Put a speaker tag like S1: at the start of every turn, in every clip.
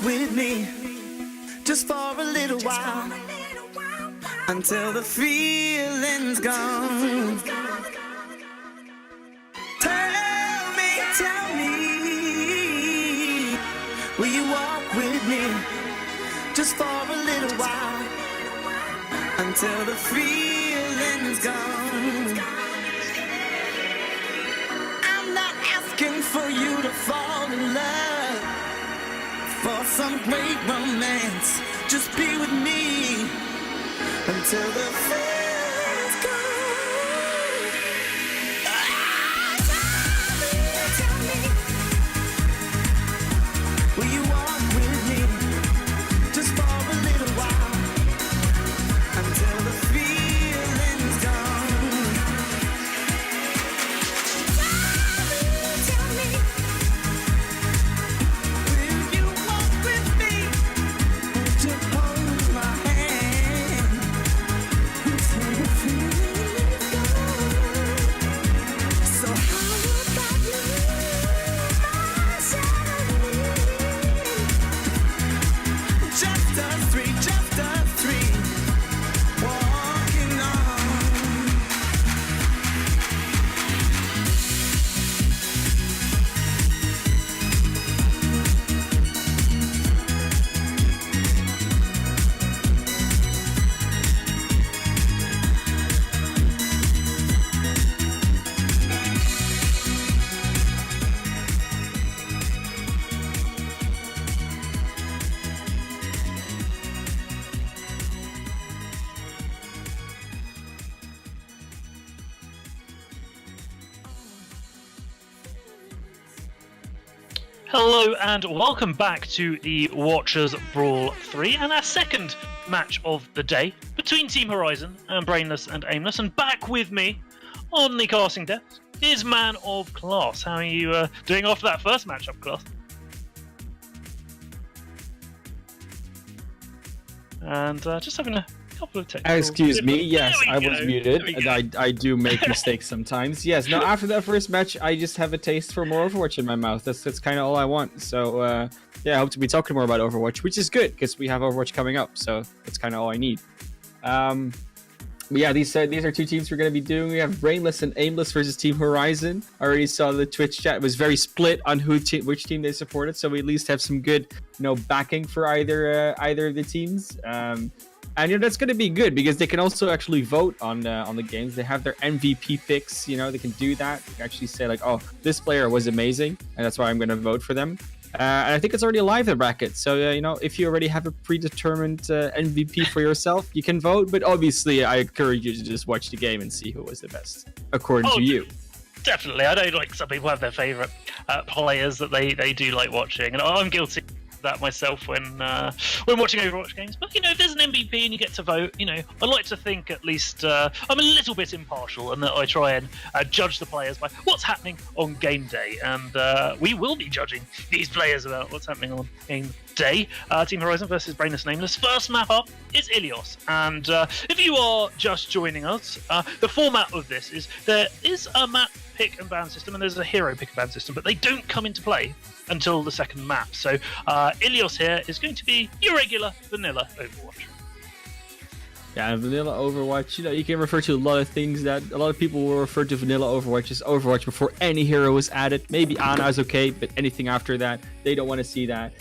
S1: with me just for a little while until the feeling's gone? Tell me, will you walk with me just for a little while until the feeling's gone? I'm not asking for you to fall in love for some great romance. Just be with me until the feeling's gone. Tell me, will you walk with me just for a little while until the feeling's gone? Tell me, will you walk with me? Won't you hold my hand until the feeling's gone? So how about you, my Saturday? Just us three, walking on.
S2: Hello and welcome back to the Watchers Brawl 3 and our second match of the day between Team Horizon and Brainless and Aimless. And back with me on the casting desk is Man of Class. How are you doing after that first match up, Class? And just having a couple of technical...
S3: Excuse me, yes, I was
S2: There
S3: muted.
S2: we go.
S3: I do make mistakes sometimes. Yes, no, after that first match, I just have a taste for more Overwatch in my mouth. That's kind of all I want. So, yeah, I hope to be talking more about Overwatch, which is good, because we have Overwatch coming up, so that's kind of all I need. But yeah, these are two teams we're going to be doing. We have Brainless and Aimless versus Team Horizon. I already saw the Twitch chat. It was very split on which team they supported, so we at least have some good, backing for either of the teams. And that's going to be good because they can also actually vote on the games. They have their MVP picks. They can do that. They can actually say like, "Oh, this player was amazing, and that's why I'm going to vote for them." And I think it's already live, the bracket. So if you already have a predetermined MVP for yourself, you can vote. But obviously, I encourage you to just watch the game and see who was the best according to you.
S2: Definitely. I know like some people have their favourite players that they do like watching, and I'm guilty of that myself when watching Overwatch games. But if there's an MVP and you get to vote, I like to think at least I'm a little bit impartial and that I try and judge the players by what's happening on game day. And we will be judging these players about what's happening on game day. Team Horizon versus Brainless and Aimless. First map up is Ilios. And if you are just joining us, the format of this is there is a map pick and ban system and there's a hero pick and ban system, but they don't come into play until the second map. So Ilios here is going to be your regular vanilla Overwatch.
S3: Yeah, vanilla Overwatch, you can refer to a lot of things that a lot of people will refer to vanilla Overwatch as Overwatch before any hero is added. Maybe Ana is okay, but anything after that, they don't want to see that.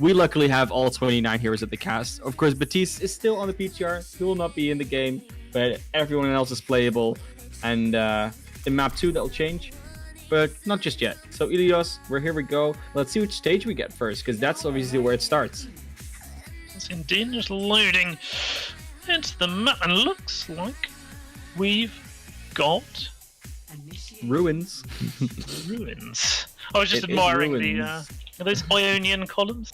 S3: We luckily have all 29 heroes at the cast. Of course, Batiste is still on the PTR. He will not be in the game, but everyone else is playable. And in map 2, that'll change. But not just yet. So Ilios, here we go. Let's see which stage we get first, because that's obviously where it starts.
S2: It's indeed just loading into the map, and looks like we've got
S3: ruins.
S2: Ruins. I was just admiring the those Ionian columns.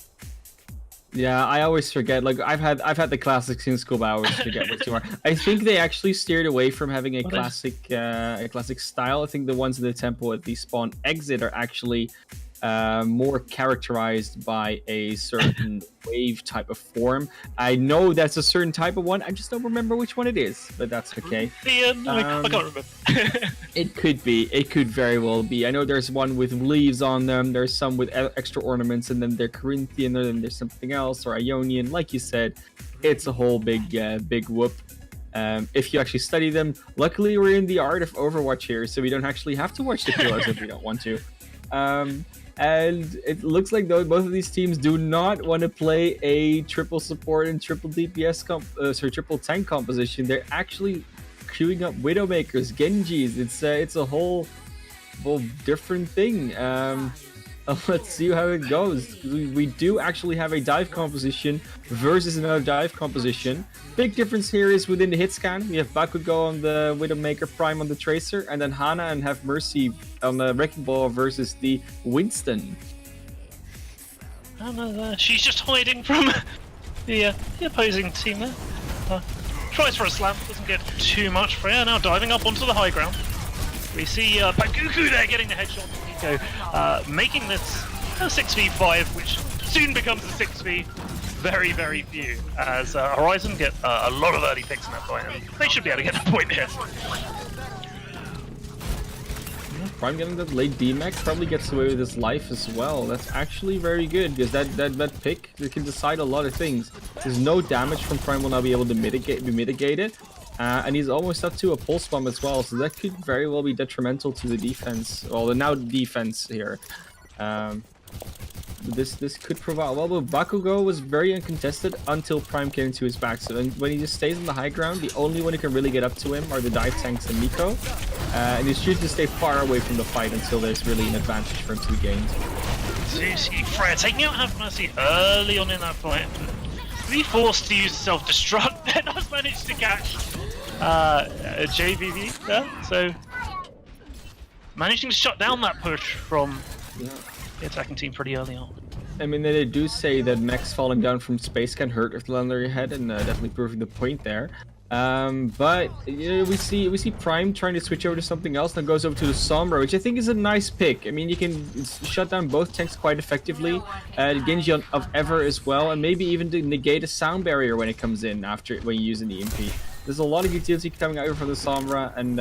S3: Yeah, I always forget. Like I've had the classics in school, but I always forget what you are. I think they actually steered away from having a classic style. I think the ones in the temple at the spawn exit are actually more characterized by a certain wave type of form. I know that's a certain type of one. I just don't remember which one it is, but that's okay.
S2: I can't remember.
S3: It could be. It could very well be. I know there's one with leaves on them. There's some with extra ornaments, and then they're Corinthian, and then there's something else, or Ionian. Like you said, it's a whole big whoop. If you actually study them, luckily we're in the art of Overwatch here, so we don't actually have to watch the killers if we don't want to. And it looks like though both of these teams do not want to play a triple support and triple DPS triple tank composition. They're actually queuing up Widowmakers, Genjis. It's a whole different thing. Let's see how it goes. We do actually have a dive composition versus another dive composition. Big difference here is within the hit scan. We have Bakugo on the Widowmaker, Prime on the Tracer, and then Hana and Have Mercy on the Wrecking Ball versus the Winston.
S2: And she's just hiding from the opposing team there. Tries for a slam, doesn't get too much for her. Now diving up onto the high ground. We see Bakugo there getting the headshot. Making this a 6v5, which soon becomes a 6v very, very few, as Horizon get a lot of early picks in that fight, and they should be able to get the point here.
S3: Prime getting that late D-Max probably gets away with his life as well. That's actually very good, because that pick can decide a lot of things. There's no damage from Prime will now be able to be mitigated. And he's almost up to a pulse bomb as well, so that could very well be detrimental to the defense. Well, the now defense here. This could provide. Well, but Bakugo was very uncontested until Prime came into his back. So when he just stays on the high ground, the only one who can really get up to him are the dive tanks and Miko. And he's choosing to stay far away from the fight until there's really an advantage for him to be gained.
S2: So you see Freya taking out Have Mercy early on in that fight. Be forced to use self-destruct, then has managed to catch a JVV there, so managing to shut down that push from the attacking team pretty early on.
S3: I mean, they do say that mechs falling down from space can hurt if they land on your head, and definitely proving the point there. But we see Prime trying to switch over to something else, and goes over to the Sombra, which I think is a nice pick. I mean, you can shut down both tanks quite effectively, Genji of Ever as well, and maybe even to negate a sound barrier when it comes in when you use an EMP. There's a lot of utility coming out from the Sombra, and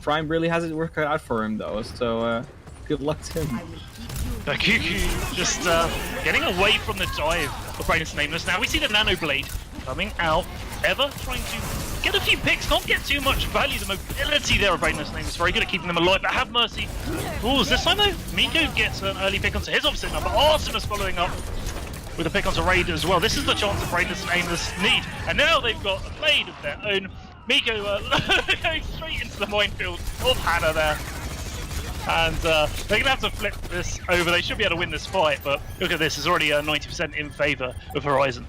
S3: Prime really hasn't worked out for him though, so good luck to him.
S2: Bakugo just getting away from the dive of Brainless and Aimless. Now we see the Nano Blade coming out. Ever trying to get a few picks, can't get too much value. The mobility there of Brainless and Aimless very good at keeping them alive, but Have Mercy. Ooh, this time though, Miko gets an early pick onto his opposite number. Artemis following up with a pick onto Raid as well. This is the chance that Brainless and Aimless need. And now they've got a blade of their own. Miko going straight into the minefield of Hana there. And they're going to have to flip this over. They should be able to win this fight, but look at this. It's already 90% in favor of Horizon.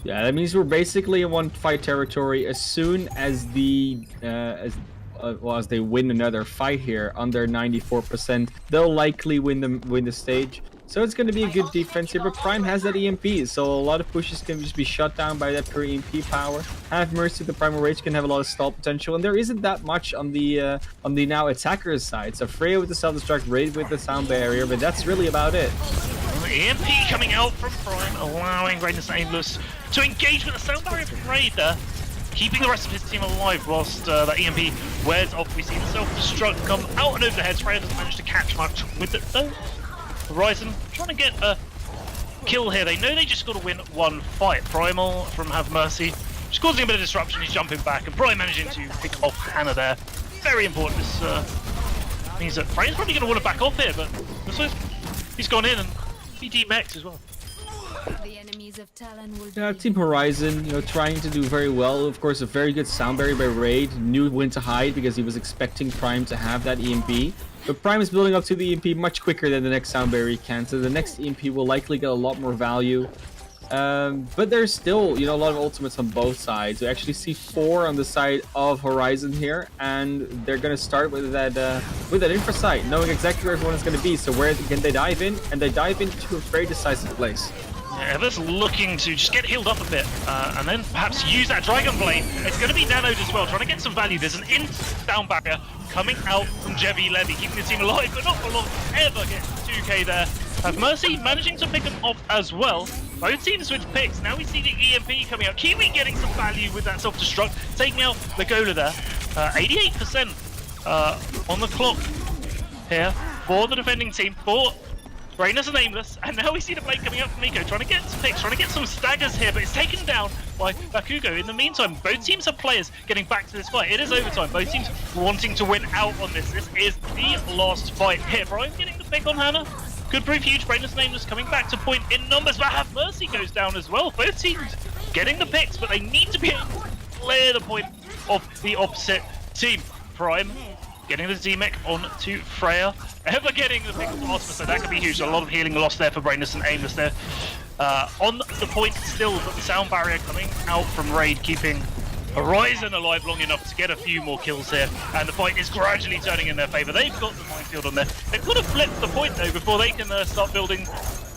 S3: Yeah, that means we're basically in one fight territory. As soon as as they win another fight here under 94%, they'll likely win the stage. So it's going to be a good defense here, but Prime has that EMP, so a lot of pushes can just be shut down by that pure EMP power. Have Mercy, the Primal Rage, can have a lot of stall potential, and there isn't that much on the now attacker's side. So Freya with the self-destruct, Raid with the sound barrier, but that's really about it.
S2: EMP coming out from Prime, allowing Brainless and Aimless to engage with the sound barrier from Raid there, keeping the rest of his team alive whilst that EMP wears off. We see the self-destruct come out and over the heads. Freya doesn't manage to catch much with it though. Horizon trying to get a kill here. They know they just got to win one fight. Primal from Have Mercy, just causing a bit of disruption. He's jumping back, and Prime managing to pick off Hana there. Very important. This means that Prime's probably going to want to back off here, but he's gone in and he demexed as well.
S4: The enemies of Talon will
S3: Yeah, Team Horizon, trying to do very well. Of course, a very good sound barrier by Raid. Knew when to hide because he was expecting Prime to have that EMP. But Prime is building up to the EMP much quicker than the next sound barrier can, so the next EMP will likely get a lot more value. But there's still, a lot of ultimates on both sides. We actually see 4 on the side of Horizon here, and they're going to start with that infra site, knowing exactly where everyone is going to be. So where can they dive in? And they dive into a very decisive place.
S2: Ever's looking to just get healed up a bit, and then perhaps use that Dragon Blade. It's going to be nanoed as well, trying to get some value. There's an down barrier coming out from Jevi Levy, keeping the team alive, but not for long. Ever gets 2k there. Have Mercy managing to pick them off as well. Both teams switch picks. Now we see the EMP coming out. Kiwi getting some value with that self-destruct, taking out the Gola there. 88% on the clock here for the defending team, for Brainless and Aimless, and now we see the blade coming out from Miko, trying to get some picks, trying to get some staggers here, but it's taken down by Bakugo. In the meantime, both teams have players getting back to this fight. It is overtime. Both teams wanting to win out on this. This is the last fight here. Brian getting the pick on Hannah. Could prove huge. Brainless and Aimless coming back to point in numbers, but Have Mercy goes down as well. Both teams getting the picks, but they need to be able to clear the point of the opposite team. Prime getting the Z-Mech on to Freya. Ever getting the pick on Artemis, so that could be huge. A lot of healing lost there for Brainless and Aimless there. On the point still, but the sound barrier coming out from Raid, keeping Horizon alive long enough to get a few more kills here. And the fight is gradually turning in their favour. They've got the minefield on there. They've got to flip the point though before they can start building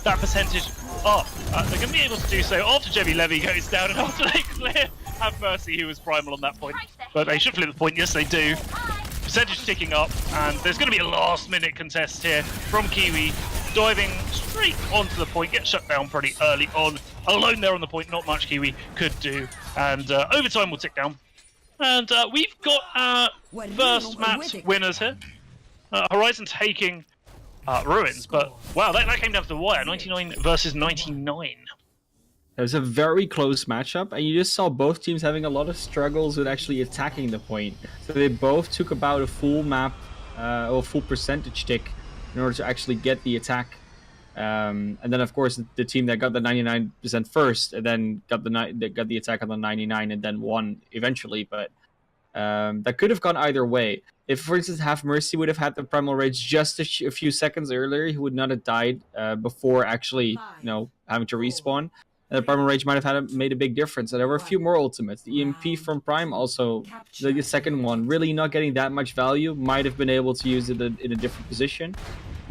S2: that percentage up. They're going to be able to do so after Jevi Levy goes down and after they clear Have Mercy, who was primal on that point. But they should flip the point. Yes, they do. Percentage ticking up, and there's going to be a last-minute contest here from Kiwi, diving straight onto the point, gets shut down pretty early on. Alone there on the point, not much Kiwi could do, and overtime will tick down. And we've got our first match winners here. Horizon taking Ruins, but wow, that came down to the wire, 99 versus 99.
S3: It was a very close matchup, and you just saw both teams having a lot of struggles with actually attacking the point. So they both took about a full map, or full percentage tick in order to actually get the attack. And then, of course, the team that got the 99% first, and then got the attack on the 99, and then won eventually. But that could have gone either way. If, for instance, Have Mercy would have had the Primal Rage just a few seconds earlier, he would not have died before actually, having to respawn. The Primal Rage might have made a big difference. And there were a few more ultimates. The EMP from Prime also, the second one, really not getting that much value. Might have been able to use it in a different position.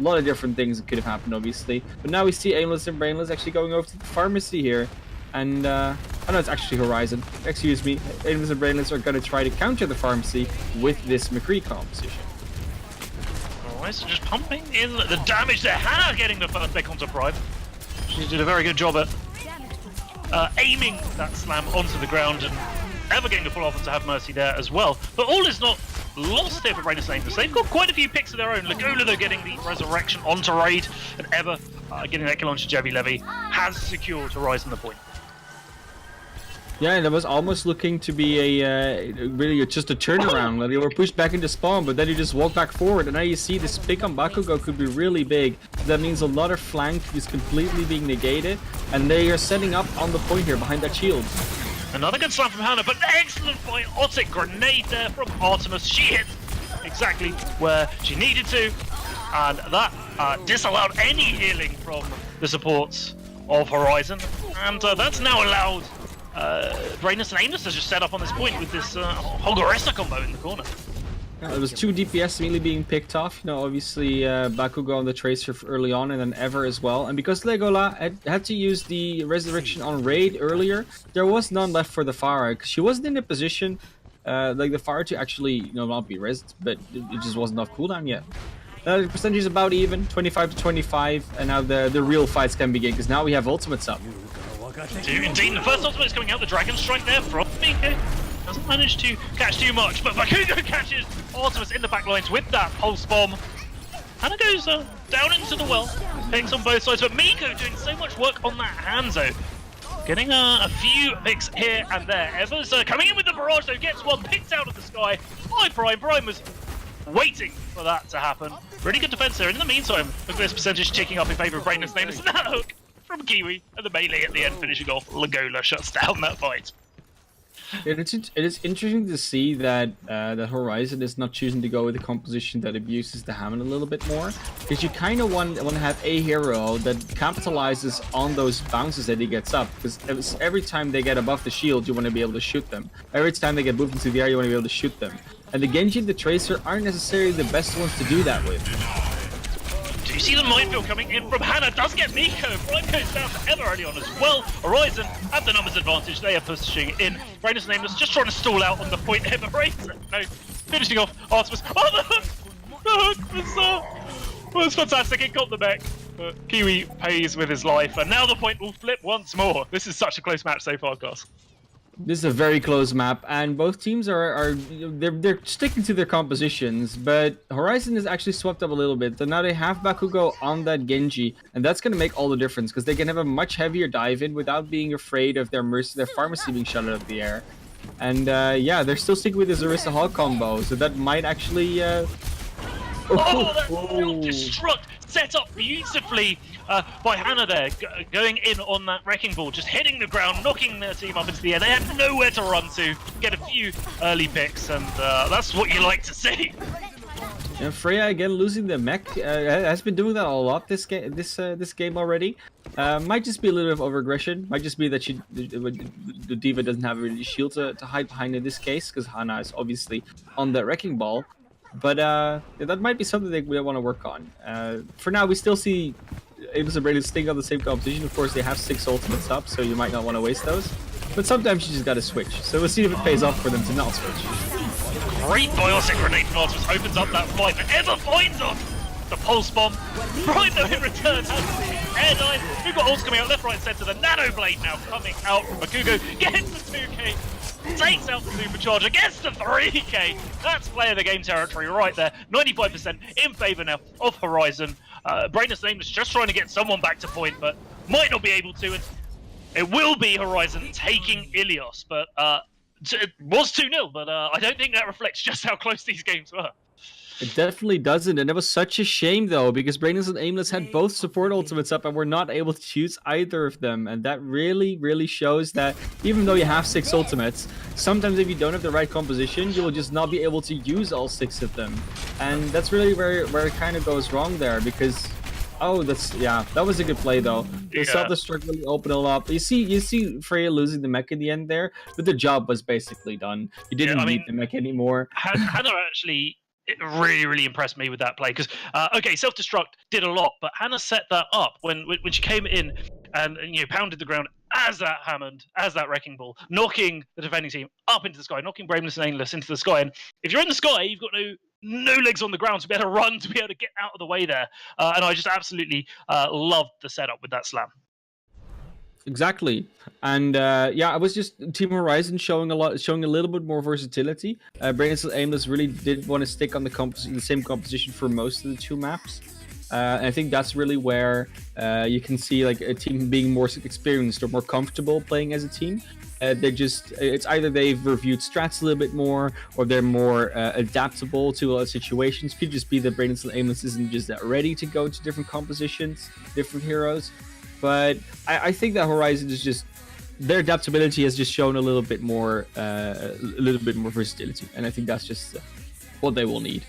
S3: A lot of different things could have happened, obviously. But now we see Aimless and Brainless actually going over to the pharmacy here. And, oh no, it's actually Horizon. Excuse me. Aimless and Brainless are going to try to counter the pharmacy with this McCree composition.
S2: Alright, so just pumping in the damage there. Hannah getting the first pick onto Prime. She did a very good job at aiming that slam onto the ground, and Ever getting the full offer to Have Mercy there as well. But all is not lost here for Brainless and Aimless. They've got quite a few picks of their own. Lagola, though, getting the resurrection onto Raid, and Ever getting that kill onto Jevi Levy has secured Horizon the point.
S3: Yeah, that was almost looking to be really just a turnaround. Like they were pushed back into spawn, but then you just walk back forward, and now you see this pick on Bakugo could be really big. That means a lot of flank is completely being negated, and they are setting up on the point here behind that shield.
S2: Another good slam from Hannah, but excellent fight. Otic grenade there from Artemis. She hit exactly where she needed to, and that disallowed any healing from the supports of Horizon, and that's now allowed Brainless and Aimless to just set up on this point with this Hogoressa combo in the corner.
S3: Yeah, there was 2 DPS immediately being picked off. Obviously Bakugo on the Tracer early on, and then Ever as well. And because Legola had to use the Resurrection on Raid earlier, there was none left for the Pharah, because she wasn't in a position like the Pharah to actually not be rezzed, but it just wasn't off cooldown yet. The percentage is about even, 25 to 25, and now the real fights can begin, because now we have ultimates up.
S2: Indeed, the first ultimate is coming out, the Dragon Strike there from Miko. Doesn't manage to catch too much, but Bakugo catches Artemis in the back lines with that pulse bomb. Hannah goes down into the well, picks on both sides, but Miko doing so much work on that Hanzo. Getting a few picks here and there. Ever's coming in with the barrage though, gets one picked out of the sky by Prime. Prime was waiting for that to happen. Really good defense there. In the meantime, look at this percentage ticking up in favor of Brainless and Aimless, and that hook from Kiwi, and the melee at the end finishing off. Lagola shuts down that fight.
S3: It is interesting to see that that Horizon is not choosing to go with a composition that abuses the Hammond a little bit more, because you kind of want to have a hero that capitalizes on those bounces that he gets up, because every time they get above the shield you want to be able to shoot them. Every time they get moved into the air you want to be able to shoot them, and the Genji and the Tracer aren't necessarily the best ones to do that with.
S2: You see the minefield coming in from Hannah, does get Miko. Prime goes down to Emma early on as well. Horizon have the numbers advantage, they are pushing in. Brainless and Aimless just trying to stall out on the point. Emma Razor, no, finishing off Artemis. Oh, the hook was fantastic, it got the mech. But Kiwi pays with his life, and now the point will flip once more. This is such a close match so far, guys.
S3: This is a very close map, and both teams they're sticking to their compositions, but Horizon is actually swept up a little bit. So now they have Bakugo on that Genji, and that's gonna make all the difference because they can have a much heavier dive in without being afraid of their pharmacy being shot out of the air. And yeah, they're still sticking with the Zarissa Hawk combo, so that might actually.
S2: Oh, that self-destruct set up beautifully by Hannah there, going in on that wrecking ball, just hitting the ground, knocking their team up into the air. They had nowhere to run to, get a few early picks, and that's what you like to see.
S3: And Freya again losing the mech has been doing that a lot this game already. Might just be a little bit of overaggression. Might just be that the diva doesn't have really shield to hide behind in this case, because Hannah is obviously on the wrecking ball. But that might be something they want to work on. For now, we still see Aimless and Brainless staying on the same composition. Of course, they have 6 ultimates up, so you might not want to waste those. But sometimes you just gotta switch. So we'll see if it pays off for them to not switch.
S2: Great biotic grenade from Artemis opens up that fight, but Emma finds off the pulse bomb. Right though in return has air dive. We've got ults coming out left, right, centre. The nano blade now coming out from Bakugo. Gets the 2k. Takes out the supercharger, gets the 3k. That's play of the game territory right there. 95% in favour now of Horizon. Brainless and Aimless just trying to get someone back to point, but might not be able to. And it will be Horizon taking Ilios, but it was 2-0. But I don't think that reflects just how close these games were.
S3: It definitely doesn't, and it was such a shame though, because Brainless and Aimless had both support ultimates up and were not able to choose either of them, and that really shows that even though you have 6 ultimates, sometimes if you don't have the right composition, you will just not be able to use all 6 of them, and that's really where it kind of goes wrong there, because that was a good play though. The self-destruct really opened it up. You see Freya losing the mech in the end there, but the job was basically done. You didn't need the mech anymore.
S2: Hannah actually. It really impressed me with that play because okay, self-destruct did a lot, but Hannah set that up when she came in and pounded the ground as that Hammond, as that wrecking ball, knocking the defending team up into the sky, knocking Brainless and Aimless into the sky. And if you're in the sky, you've got no legs on the ground to be able to run, to be able to get out of the way there. And I just absolutely loved the setup with that slam.
S3: Exactly, and I was just Team Horizon showing a little bit more versatility. Brainless and Aimless really did want to stick on the same composition for most of the 2 maps. And I think that's really where you can see like a team being more experienced or more comfortable playing as a team. It's either they've reviewed strats a little bit more, or they're more adaptable to a lot of situations. Could just be that Brainless and Aimless isn't just that ready to go to different compositions, different heroes. But I think that Horizon is just their adaptability has just shown a little bit more versatility, and I think that's just what they will need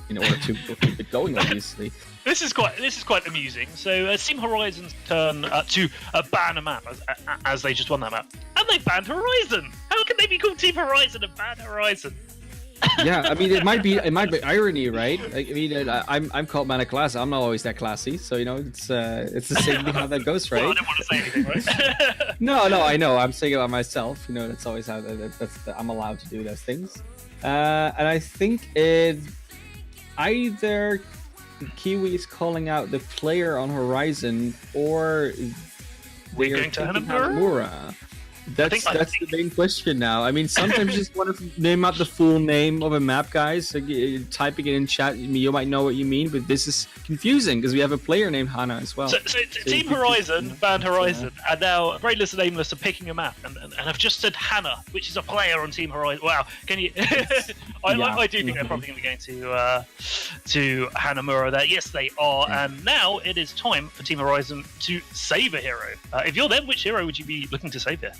S3: in order to keep it going. Obviously,
S2: this is quite amusing. So Team Horizon's turn to ban a map as they just won that map, and they banned Horizon. How can they be called Team Horizon and ban Horizon?
S3: Yeah, I mean, it might be irony, right? Like, I mean, I'm called man of class. I'm not always that classy, so it's the same thing how that goes, right?
S2: Well, I didn't want to say anything, right?
S3: No, I know. I'm saying about myself. That's always how I'm allowed to do those things. And I think it either Kiwi is calling out the player on Horizon, or
S2: we're going to Hanamura.
S3: That's the main question now. I mean, sometimes you just want to name out the full name of a map, guys. Like, typing it in chat, you might know what you mean, but this is confusing because we have a player named Hannah as well.
S2: So Team Horizon banned Horizon, and now Brainless and Aimless are picking a map, and I've just said Hannah, which is a player on Team Horizon. Wow, can you? I do think they're probably going to be going to Hanamura there. Yes, they are, and now it is time for Team Horizon to save a hero. If you're them, which hero would you be looking to save here?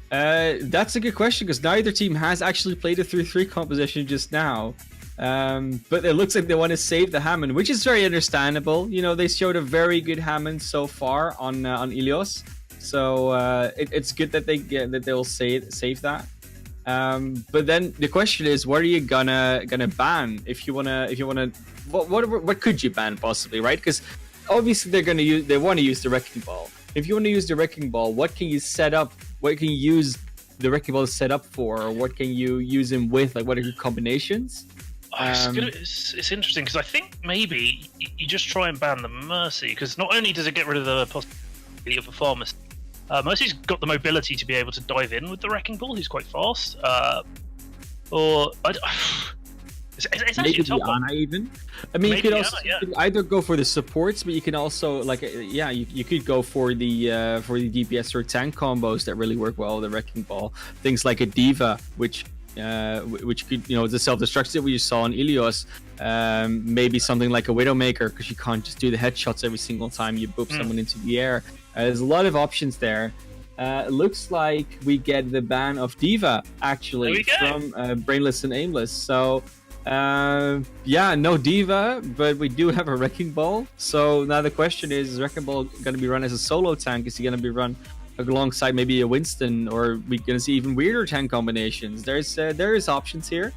S3: That's a good question, because neither team has actually played a 3-3 composition just now. But it looks like they want to save the Hammond, which is very understandable. They showed a very good Hammond so far on Ilios, so it's good that they'll save that. But then the question is, what are you gonna ban if you wanna what could you ban possibly, right? Because obviously they want to use the wrecking ball. If you want to use the wrecking ball, what can you set up? What can you use the wrecking ball set up for? Or what can you use him with? Like, what are your combinations?
S2: It's interesting because I think maybe you just try and ban the Mercy, because not only does it get rid of the possibility of a pharmacy, Mercy's got the mobility to be able to dive in with the wrecking ball. He's quite fast. It's actually
S3: Maybe
S2: a tough one.
S3: Diana even. I mean,
S2: Maybe
S3: you could
S2: Diana,
S3: you could either go for the supports, but you can also you could go for the DPS or tank combos that really work well with the wrecking ball. Things like a Diva, which could, the self-destruct that we just saw in Ilios. Maybe something like a Widowmaker, because you can't just do the headshots every single time you boop someone into the air. There's a lot of options there. It looks like we get the ban of Diva actually from Brainless and Aimless. So no Diva, but we do have a Wrecking Ball. So now the question is Wrecking Ball going to be run as a solo tank? Is he going to be run alongside maybe a Winston, or we going to see even weirder tank combinations? There is options here,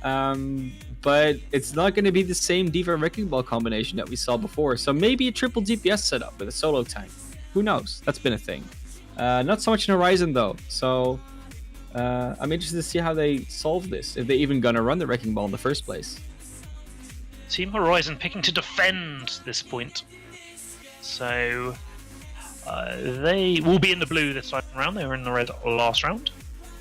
S3: but it's not going to be the same Diva Wrecking Ball combination that we saw before. So maybe a triple DPS setup with a solo tank. Who knows? That's been a thing. Not so much in Horizon though. So I'm interested to see how they solve this, if they even gonna run the Wrecking Ball in the first place.
S2: Team Horizon picking to defend this point. So they will be in the blue this time around. They were in the red last round.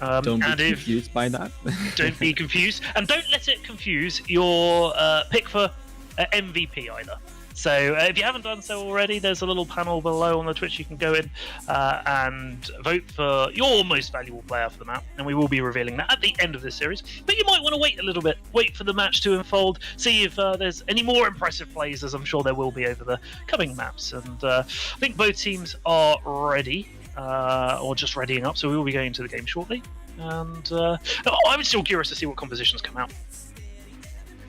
S3: Don't be confused by that.
S2: Don't be confused. And don't let it confuse your pick for MVP either. So if you haven't done so already, there's a little panel below on the Twitch. You can go in and vote for your most valuable player for the map, and we will be revealing that at the end of this series. But you might want to wait a little bit, wait for the match to unfold, see if there's any more impressive plays, as I'm sure there will be over the coming maps. And I think both teams are ready, or just readying up, so we will be going into the game shortly. And I'm still curious to see what compositions come out.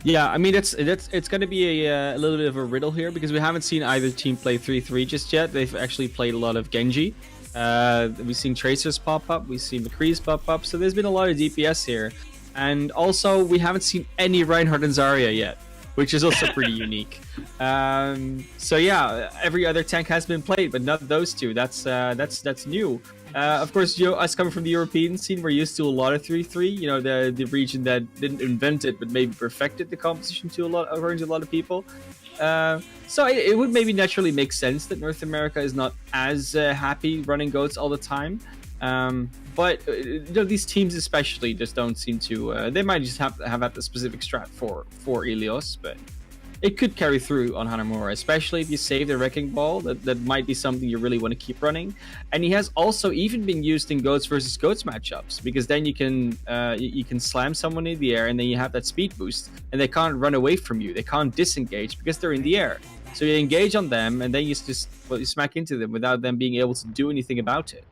S3: Yeah, I mean it's going to be a little bit of a riddle here, because we haven't seen either team play 3-3 just yet. They've actually played a lot of Genji. We've seen Tracers pop up, we've seen McCree's pop up, so there's been a lot of DPS here. And also we haven't seen any Reinhardt and Zarya yet, which is also pretty unique. So yeah, every other tank has been played, but not those two. That's new. Of course, us coming from the European scene, we're used to a lot of 3-3. The region that didn't invent it, but maybe perfected the composition according to a lot of people. So it would maybe naturally make sense that North America is not as happy running goats all the time. But these teams especially just don't seem to. They might just have had the specific strat for Ilios, but it could carry through on Hanamura, especially if you save the Wrecking Ball. That might be something you really want to keep running. And he has also even been used in goats versus goats matchups, because then you can slam someone in the air, and then you have that speed boost, and they can't run away from you. They can't disengage because they're in the air. So you engage on them, and then you you smack into them without them being able to do anything about it.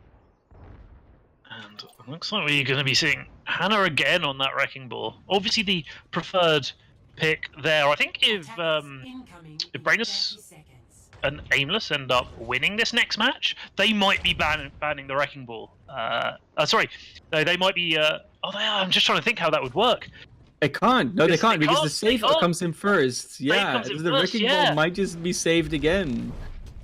S2: And it looks like we're going to be seeing Hannah again on that Wrecking Ball. Obviously the preferred pick there. I think if Brainless and Aimless end up winning this next match, they might be banning the Wrecking Ball. Sorry, no, they might be. I'm just trying to think how that would work.
S3: They can't. No, they can't, because the save comes in first. Yeah, the Wrecking Ball might just be saved again.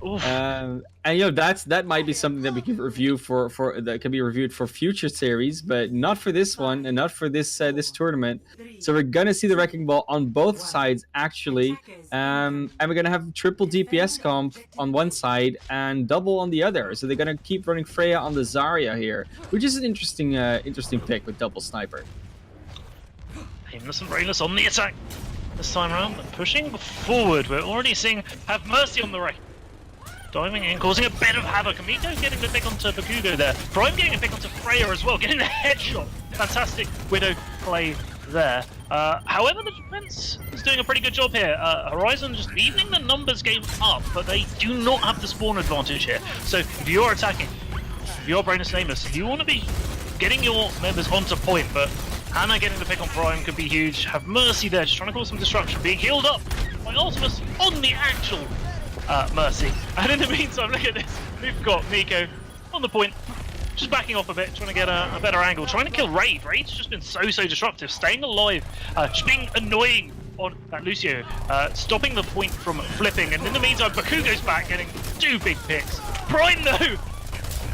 S3: And that might be something that we can review for that can be reviewed for future series, but not for this one and not for this tournament. So we're gonna see the Wrecking Ball on both sides actually, and we're gonna have triple DPS comp on one side and double on the other. So they're gonna keep running Freya on the Zarya here, which is an interesting pick with double sniper.
S2: Aimless and Brainless on the attack this time around, but pushing forward. We're already seeing Have Mercy on the Wrecking. Diving in, causing a bit of havoc. Amito getting the pick onto Bakugo there. Prime getting a pick onto Freya as well, getting the headshot. Fantastic Widow play there. However, the defense is doing a pretty good job here. Horizon just evening the numbers game up, but they do not have the spawn advantage here. So if you're attacking, if you're Brainless and Aimless, you want to be getting your members onto point, but Hannah getting the pick on Prime could be huge. Have Mercy there, just trying to cause some destruction, being healed up by Ultimus on the actual Mercy. And in the meantime, look at this. We've got Nico on the point, just backing off a bit, trying to get a better angle, trying to kill Raid. Raid's just been so disruptive, staying alive, just being annoying on that Lucio, stopping the point from flipping, and in the meantime, Baku goes back, getting 2 big picks. Prime, though,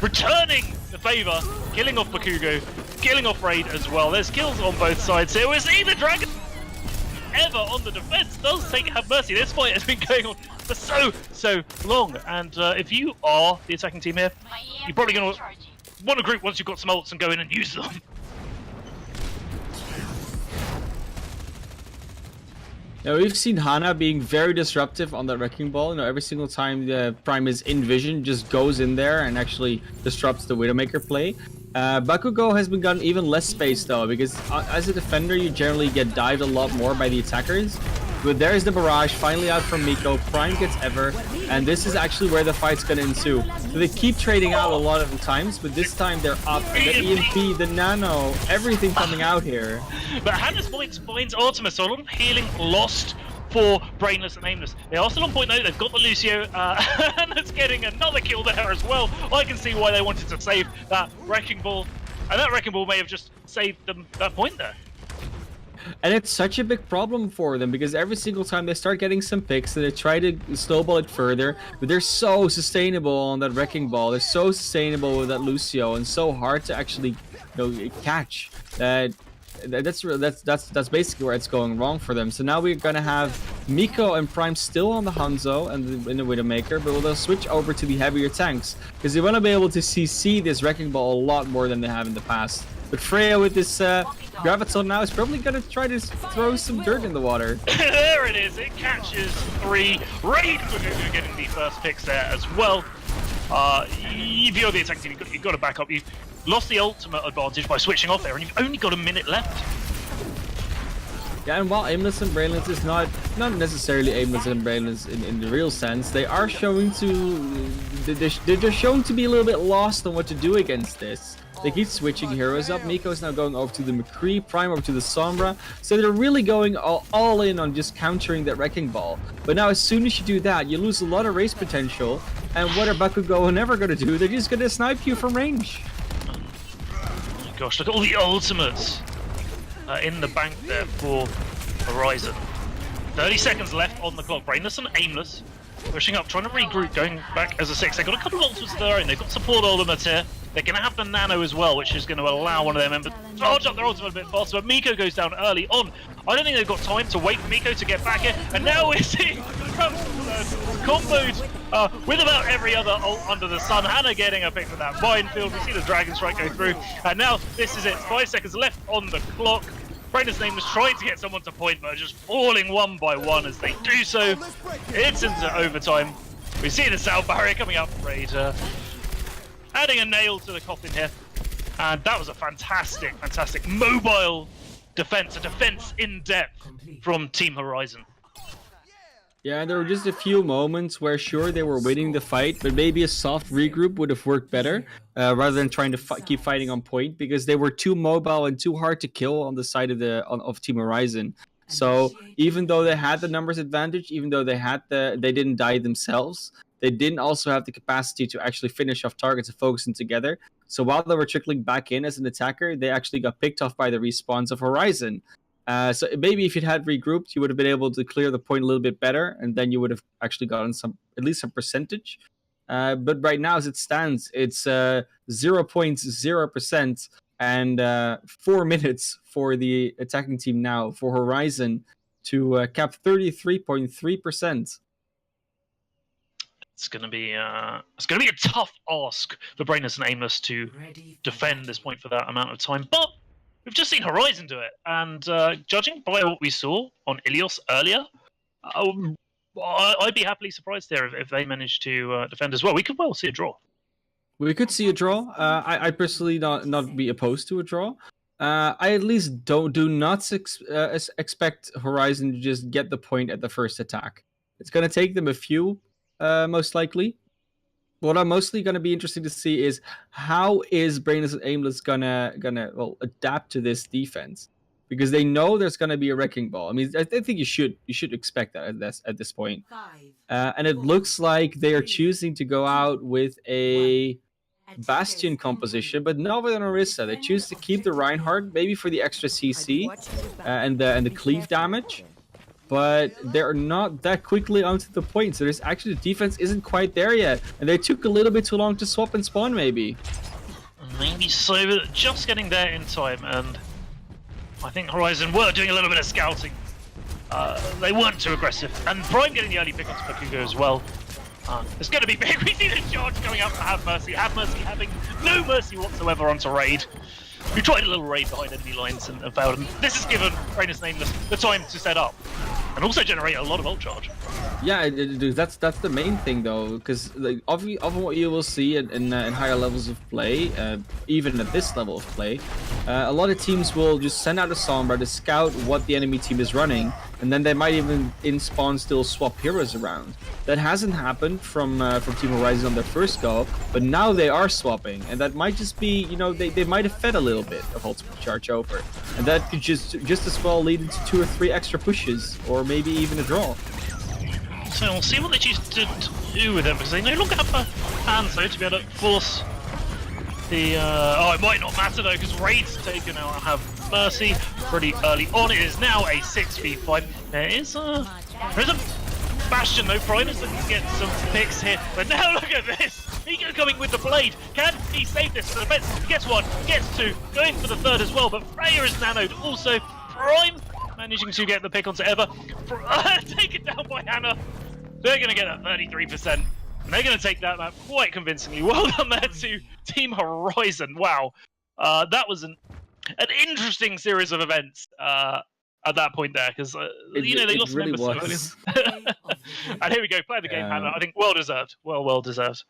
S2: returning the favour, killing off Bakugo, killing off Raid as well. There's kills on both sides here. We're seeing the Dragon ever on the defense does have mercy. This fight has been going on for so long, and if you are the attacking team here, you're probably going to want to group once you've got some ults and go in and use them.
S3: Now, we've seen Hana being very disruptive on that Wrecking Ball. You know, every single time the Prime is in vision, just goes in there and actually disrupts the Widowmaker play. Bakugo has been gotten even less space though, because as a defender you generally get dived a lot more by the attackers. But there's the barrage finally out from Miko. Prime gets Ever, and this is actually where the fight's gonna ensue. So they keep trading out a lot of the times, but this time they're up. And the EMP, the Nano, everything coming out here.
S2: But Hannah's points finds Artemis, so a lot of healing lost for Brainless and Aimless. They are still on point though, they've got the Lucio, and it's getting another kill there as well. I can see why they wanted to save that Wrecking Ball, and that Wrecking Ball may have just saved them that point there.
S3: And it's such a big problem for them, because every single time they start getting some picks, they try to snowball it further, but they're so sustainable on that Wrecking Ball, they're so sustainable with that Lucio, and so hard to actually, catch. That's basically where it's going wrong for them. So now we're gonna have Miko and Prime still on the Hanzo and in the Widowmaker, but they'll switch over to the heavier tanks, because they want to be able to CC this Wrecking Ball a lot more than they have in the past. But Freya with this Graviton now is probably gonna try to throw some dirt in the water.
S2: There it is, it catches 3. Raid getting the first picks there as well. If you're the attacking team, you've got to back up. You've lost the ultimate advantage by switching off there, and you've only got a minute left.
S3: Yeah, and while Aimless and Brainless is not necessarily Aimless and Brainless in the real sense, they are showing to they're shown to be a little bit lost on what to do against this. They keep switching heroes up. Miko's now going over to the McCree, Prime over to the Sombra. So they're really going all in on just countering that Wrecking Ball. But now as soon as you do that, you lose a lot of race potential. And what are Bakugo never going to do? They're just going to snipe you from range.
S2: Oh my gosh, look at all the ultimates in the bank there for Horizon. 30 seconds left on the clock. Brainless and Aimless pushing up, trying to regroup, going back as a 6. They've got a couple of ultimates of their own. They've got support ultimates here. They're going to have the Nano as well, which is going to allow one of their members to charge up their ultimate a bit faster. But Miko goes down early on. I don't think they've got time to wait for Miko to get back here. And now we're seeing comboed with about every other ult under the sun. Hannah getting a pick from that minefield. We see the Dragon Strike go through. And now this is it. 5 seconds left on the clock. Brainless name was trying to get someone to point, but just falling one by one as they do so. It's into overtime. We see the sound barrier coming up from Raider, adding a nail to the coffin here. And that was a fantastic mobile defense, a defense in depth from Team Horizon.
S3: Yeah, there were just a few moments where sure they were winning the fight, but maybe a soft regroup would have worked better rather than trying to keep fighting on point, because they were too mobile and too hard to kill on the side of Team Horizon. So even though they had the numbers advantage, even though they didn't die themselves, they didn't also have the capacity to actually finish off targets and focus them together. So while they were trickling back in as an attacker, they actually got picked off by the respawns of Horizon. So maybe if you'd had regrouped, you would have been able to clear the point a little bit better, and then you would have actually gotten at least some percentage. But right now, as it stands, it's 0.0% and 4 minutes for the attacking team now for Horizon to cap 33.3%.
S2: It's gonna be a tough ask for Brainless and Aimless to defend this point for that amount of time, but we've just seen Horizon do it, and judging by what we saw on Ilios earlier, I'd be happily surprised there if they managed to defend as well. We could well see a draw.
S3: We could see a draw. I personally not be opposed to a draw. I at least do not expect Horizon to just get the point at the first attack. It's going to take them a few, most likely. What I'm mostly going to be interested to see is how is Brainless and Aimless gonna adapt to this defense, because they know there's going to be a Wrecking Ball. I mean, I think you should expect that at this point. And it looks like they are choosing to go out with a Bastion composition, but not with an Orisa. They choose to keep the Reinhardt, maybe for the extra CC and the cleave damage. But they're not that quickly onto the point, so there's actually the defense isn't quite there yet, and they took a little bit too long to swap and spawn, maybe.
S2: Maybe so, but just getting there in time, and I think Horizon were doing a little bit of scouting. They weren't too aggressive, and Prime getting the early pick onto Bakugo as well. It's going to be big. We see the charge coming up to Have Mercy. Have Mercy having no mercy whatsoever onto Raid. We tried a little raid behind enemy lines and failed, and this has given Brainless Aimless the time to set up and also generate a lot of ult charge.
S3: Yeah, that's the main thing though, because like, often what you will see in higher levels of play, even at this level of play, a lot of teams will just send out a Sombra to scout what the enemy team is running, and then they might even in spawn still swap heroes around. That hasn't happened from Team Horizon on their first go, but now they are swapping, and that might just be, you know, they might have fed a little bit of ultimate charge over, and that could just as well lead into 2 or 3 extra pushes, or maybe even a draw.
S2: So we'll see what they choose to do with them, because they no longer have a hand, so to be able to force the... oh, it might not matter though, because Raid's taken out Have Mercy pretty early on. It is now a 6v5. There is a Bastion though. Prime is looking to get some picks here, but now look at this! Ego coming with the blade. Can he save this for the defense? He gets 1, gets 2, going for the 3rd as well, but Freya is nanoed. Also, Prime managing to get the pick onto Eva. Taken down by Hannah. They're going to get a 33%. And they're going to take that map quite convincingly. Well done there to Team Horizon. Wow. That was an interesting series of events at that point there. Because, you know, they lost
S3: really
S2: members. And here we go. Play the game, Hannah. I think well deserved. Well deserved.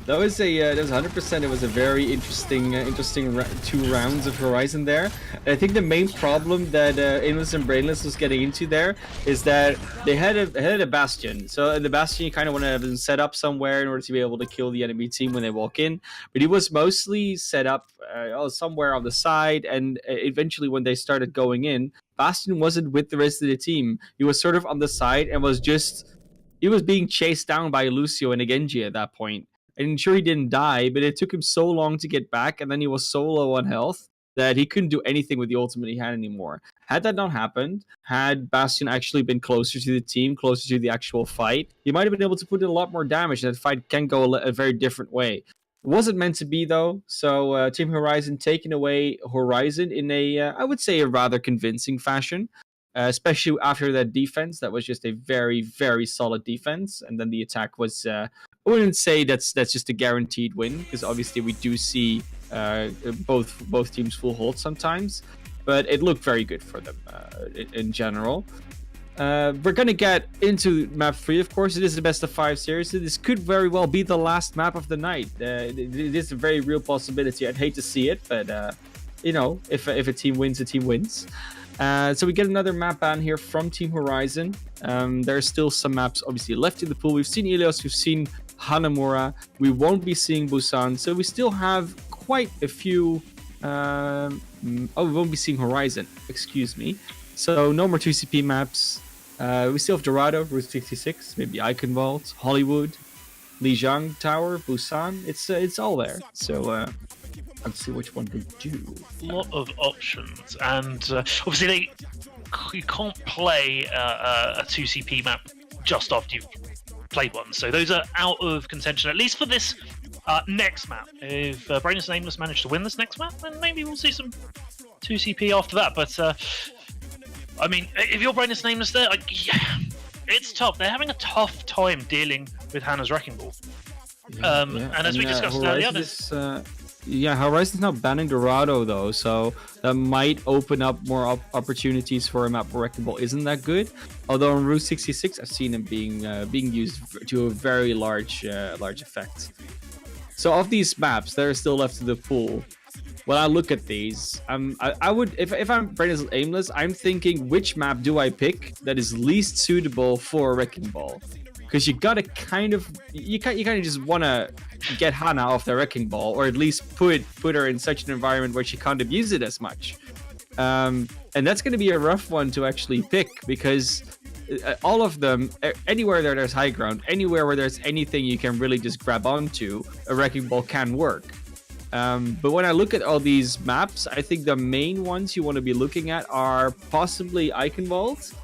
S3: That was 100%. It was a very interesting 2 rounds of Horizon there. And I think the main problem that Aimless and Brainless was getting into there is that they had a Bastion. So the Bastion, you kind of want to have them set up somewhere in order to be able to kill the enemy team when they walk in. But he was mostly set up somewhere on the side, and eventually when they started going in, Bastion wasn't with the rest of the team. He was sort of on the side and was being chased down by Lucio and a Genji at that point. And sure, he didn't die, but it took him so long to get back, and then he was so low on health that he couldn't do anything with the ultimate he had anymore. Had that not happened, had Bastion actually been closer to the team, closer to the actual fight, he might have been able to put in a lot more damage, and that fight can go a very different way. It wasn't meant to be, though, so Team Horizon taking away Horizon in I would say, a rather convincing fashion. Especially after that defense, that was just a very, very solid defense, and then the attack was. I wouldn't say that's just a guaranteed win, because obviously we do see both teams full hold sometimes, but it looked very good for them in general. We're gonna get into map 3, of course. It is the best of 5 series. So this could very well be the last map of the night. It is a very real possibility. I'd hate to see it, but you know, if a team wins, a team wins. So we get another map ban here from Team Horizon. There are still some maps obviously left in the pool. We've seen Ilios, we've seen Hanamura. We won't be seeing Busan, so we still have quite a few. We won't be seeing Horizon. Excuse me. So no more 2CP maps. We still have Dorado, Route 66, maybe Icon Vault, Hollywood, Lijiang Tower, Busan. It's all there. So. Let's see which one we do.
S2: A lot of options, and obviously you can't play a 2CP map just after you've played one, so those are out of contention, at least for this next map. If Brainless and Aimless manage to win this next map, then maybe we'll see some 2CP after that, but I mean, if you're Brainless and Aimless there, yeah, it's tough. They're having a tough time dealing with Hannah's Wrecking Ball. And as we discussed earlier,
S3: Horizon's now banning Dorado though, so that might open up more opportunities for a map where Wrecking Ball isn't that good. Although on Route 66, I've seen him being used to a very large effect. So of these maps that are still left in the pool, when I look at these, I would if I'm Brainless Aimless, I'm thinking, which map do I pick that is least suitable for Wrecking Ball? Because you kind of just want to get Hannah off the Wrecking Ball, or at least put her in such an environment where she can't abuse it as much. And that's going to be a rough one to actually pick, because all of them, anywhere there's high ground, anywhere where there's anything you can really just grab onto, a wrecking ball can work. But when I look at all these maps, I think the main ones you want to be looking at are possibly Eichenwald,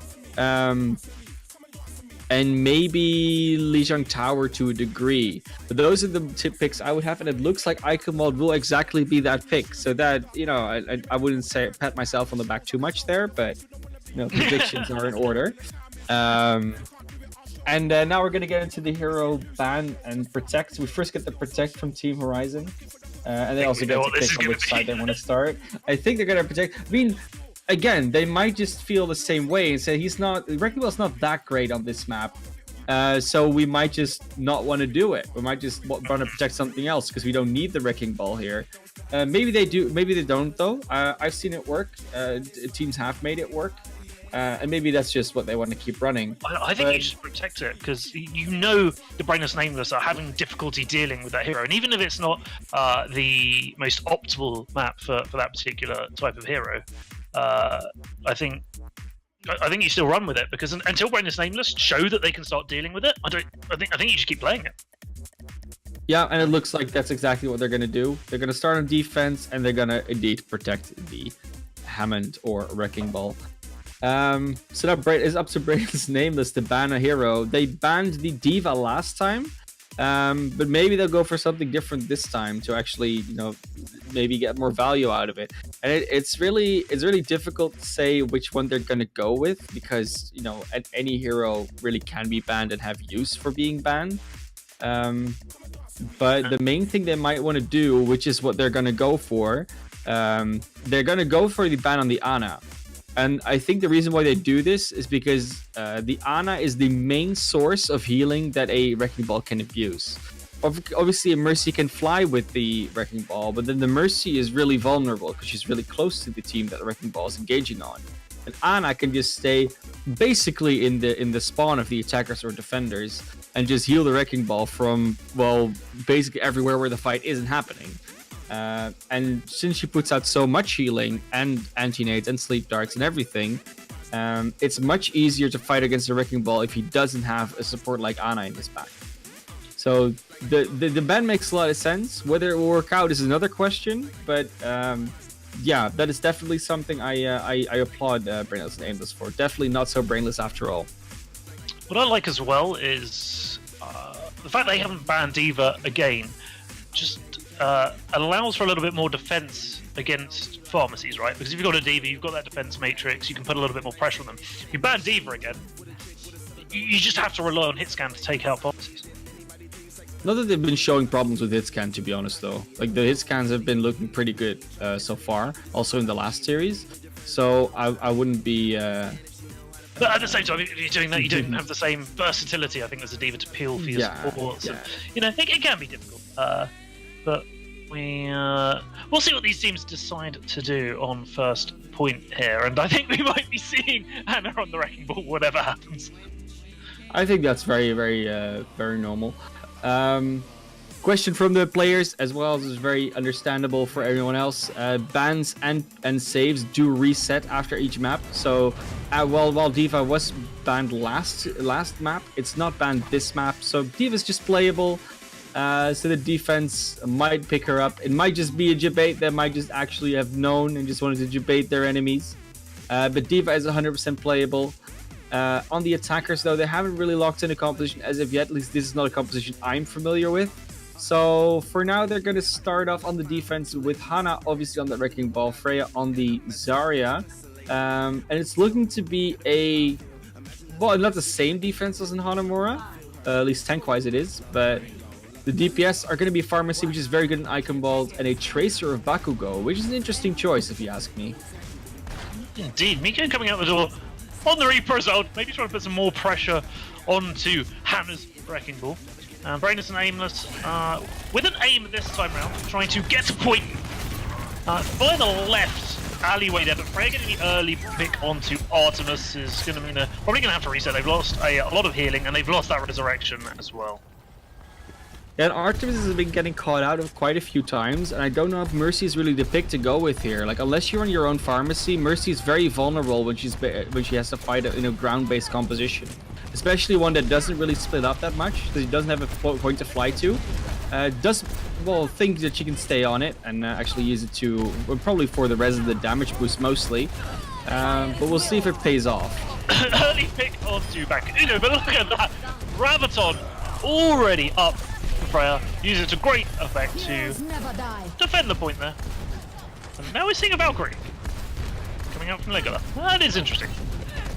S3: and maybe Lijiang Tower to a degree. But those are the tip picks I would have, and it looks like Eichenwald will exactly be that pick. So that, I wouldn't say pat myself on the back too much there, but predictions are in order. And now we're going to get into the hero ban and protect. We first get the protect from Team Horizon. And they also get to pick on which side they want to start. I think they're going to protect. I mean, again, they might just feel the same way and say Wrecking Ball's not that great on this map. So we might just not want to do it. We might just want to protect something else because we don't need the Wrecking Ball here. Maybe they do, maybe they don't though. I've seen it work. Teams have made it work. And maybe that's just what they want to keep running.
S2: I think you just protect it because the Brainless and Aimless are having difficulty dealing with that hero, and even if it's not the most optimal map for that particular type of hero, I think you still run with it because until Brainless and Aimless show that they can start dealing with it, I think you just keep playing it.
S3: Yeah, and it looks like that's exactly what they're going to do. They're going to start on defense, and they're going to indeed protect the Hammond or Wrecking Ball. So that it's up to Brainless and Aimless to ban a hero. They banned the D.Va last time, but maybe they'll go for something different this time to actually, maybe get more value out of it. And it's really difficult to say which one they're gonna go with because any hero really can be banned and have use for being banned. But the main thing they might want to do, which is what they're gonna go for, they're gonna go for the ban on the Ana. And I think the reason why they do this is because the Ana is the main source of healing that a Wrecking Ball can abuse. Obviously, a Mercy can fly with the Wrecking Ball, but then the Mercy is really vulnerable because she's really close to the team that the Wrecking Ball is engaging on. And Ana can just stay basically in the spawn of the attackers or defenders and just heal the Wrecking Ball from, basically everywhere where the fight isn't happening. And since she puts out so much healing and anti-nades and sleep darts and everything, it's much easier to fight against the Wrecking Ball if he doesn't have a support like Ana in his back. So the ban makes a lot of sense. Whether it will work out is another question, but yeah, that is definitely something I applaud Brainless and Aimless for. Definitely not so brainless after all.
S2: What I like as well is the fact they haven't banned D.Va again. Just allows for a little bit more defense against pharmacies, right? Because if you've got a D.Va, you've got that defense matrix, you can put a little bit more pressure on them. If you ban D.Va again, you just have to rely on hit scan to take out pharmacies.
S3: Not that they've been showing problems with hit scan, to be honest, though. Like, the hit scans have been looking pretty good so far, also in the last series. So I wouldn't be...
S2: But at the same time, if you're doing that, you don't have the same versatility, I think, as a D.Va to peel for your supports.
S3: Yeah.
S2: And, it can be difficult. But we'll see what these teams decide to do on first point here, and I think we might be seeing Ana on the Wrecking Ball, whatever happens.
S3: I think that's very, very, very normal. Question from the players, as well as is very understandable for everyone else. Bans and saves do reset after each map. So, while D.Va was banned last map, it's not banned this map. So D.Va's just playable. So the defense might pick her up. It might just be a debate that might just actually have known and just wanted to debate their enemies. But D.Va is 100% playable. On the attackers, though, they haven't really locked in a composition as of yet. At least this is not a composition I'm familiar with. So for now, they're going to start off on the defense with Hana, obviously on the Wrecking Ball, Freya on the Zarya. And it's looking to be not the same defense as in Hanamura. At least tank-wise it is, but... The DPS are going to be Pharmacy, which is very good in Eichenwald, and a Tracer of Bakugo, which is an interesting choice, if you ask me.
S2: Indeed, Miko coming out the door on the Reaper zone, maybe trying to put some more pressure onto Hannah's Wrecking Ball. Brainless and Aimless, with an aim this time round, trying to get a point by the left alleyway there, but Freya getting the early pick onto Artemis is going to mean probably going to have to reset. They've lost a lot of healing, and they've lost that resurrection as well.
S3: Yeah, and Artemis has been getting caught out of quite a few times, and I don't know if Mercy is really the pick to go with here. Like, unless you're on your own pharmacy, Mercy is very vulnerable when she has to fight in a ground-based composition, especially one that doesn't really split up that much, because he doesn't have a point to fly to. Think that she can stay on it and actually use it to, well, probably for the rest of the damage boost mostly. But we'll see if it pays off.
S2: Early pick onto Bakugo, but look at that! Graviton already up for Freya, using it to great effect to
S4: Never die.
S2: defend the point there. And now we're seeing a Valkyrie coming out from Legola. That is interesting.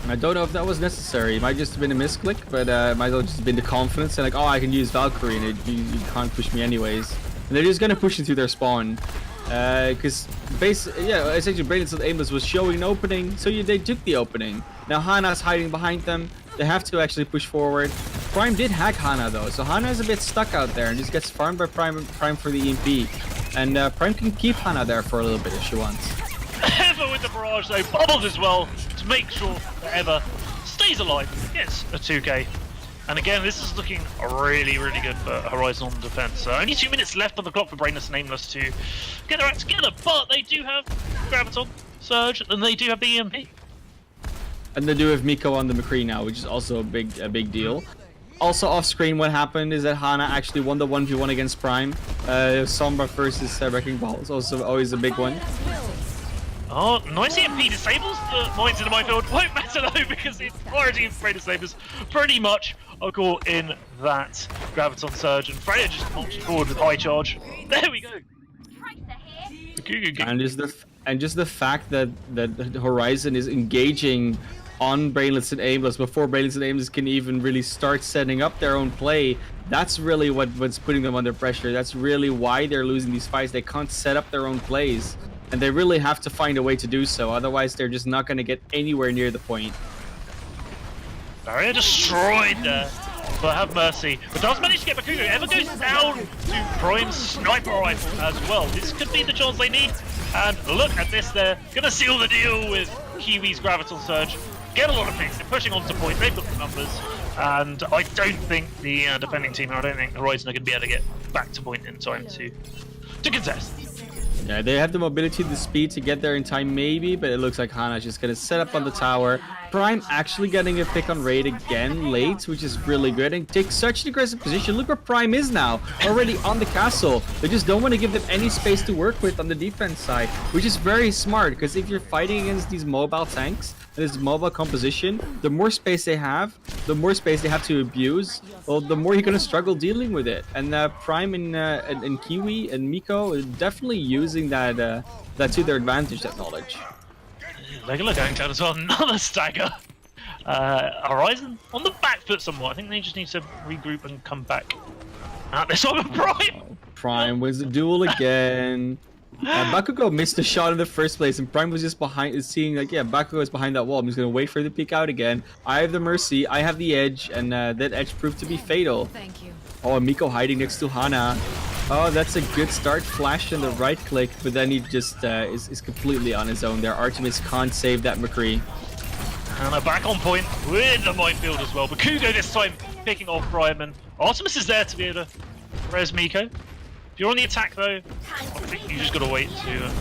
S3: I don't know if that was necessary. It might just have been a misclick, but it might have just been the confidence and like, oh, I can use Valkyrie and you can't push me anyways. And they're just gonna push into their spawn. Because essentially Brainless and Aimless was showing an opening, so they took the opening. Now Hana's hiding behind them. They have to actually push forward. Prime did hack Hana though, so Hana is a bit stuck out there and just gets farmed by Prime for the EMP. And Prime can keep Hana there for a little bit if she wants.
S2: Eva with the barrage though, bubbled as well to make sure that Eva stays alive, gets a 2k. And again, this is looking really, really good for Horizon on defense. Only 2 minutes left on the clock for Brainless and Aimless to get their act together, but they do have Graviton, Surge, and they do have the EMP.
S3: And they do have Miko on the McCree now, which is also a big deal. Also off screen, what happened is that Hana actually won the 1v1 against Prime. Sombra versus Wrecking Ball is also always a big one.
S2: Oh, nice EMP disables the mines in the minefield. Won't matter though because the entirety of Freya's sabers pretty much are caught in that Graviton Surge, and Freya just marches forward with high charge. There we go.
S3: And just the fact that Horizon is engaging on Brainless and Aimless before Brainless and Aimless can even really start setting up their own play, that's really what's putting them under pressure. That's really why they're losing these fights. They can't set up their own plays. And they really have to find a way to do so, otherwise they're just not going to get anywhere near the point.
S2: Barrier destroyed there, but have mercy. But does manage to get Bakugo. Ever goes down to Prime's sniper rifle as well. This could be the chance they need. And look at this there. Gonna seal the deal with Kiwi's Graviton Surge. Get a lot of picks. They're pushing on to point. They've got the numbers. And I don't think the defending team, I don't think Horizon are going to be able to get back to point in time to contest.
S3: Yeah, they have the mobility, the speed to get there in time maybe, but it looks like Hana's just gonna set up on the tower. Prime actually getting a pick on Raid again late, which is really good, and takes such an aggressive position. Look where Prime is now, already on the castle. They just don't want to give them any space to work with on the defense side, which is very smart, because if you're fighting against these mobile tanks, and this mobile composition, the more space they have to abuse, well, the more you're gonna struggle dealing with it. And Prime and Kiwi and Miko are definitely using that to their advantage, that knowledge.
S2: Legola going down as well, another stagger. Horizon on the back foot somewhat. I think they just need to regroup and come back. This one with Prime!
S3: Prime wins the duel again. Bakugo missed a shot in the first place, and Prime was just behind, seeing like, yeah, Bakugo is behind that wall. I'm just gonna wait for the peek out again. I have the mercy, I have the edge, and that edge proved to be fatal.
S4: Thank you.
S3: Oh, and Miko hiding next to Hana. Oh, that's a good start. Flash and the right click, but then he just is completely on his own there. Artemis can't save that McCree.
S2: Hana back on point with the minefield as well. Bakugo this time picking off Prime, and Artemis is there to be able to res Miko. If you're on the attack though, I think you just gotta wait to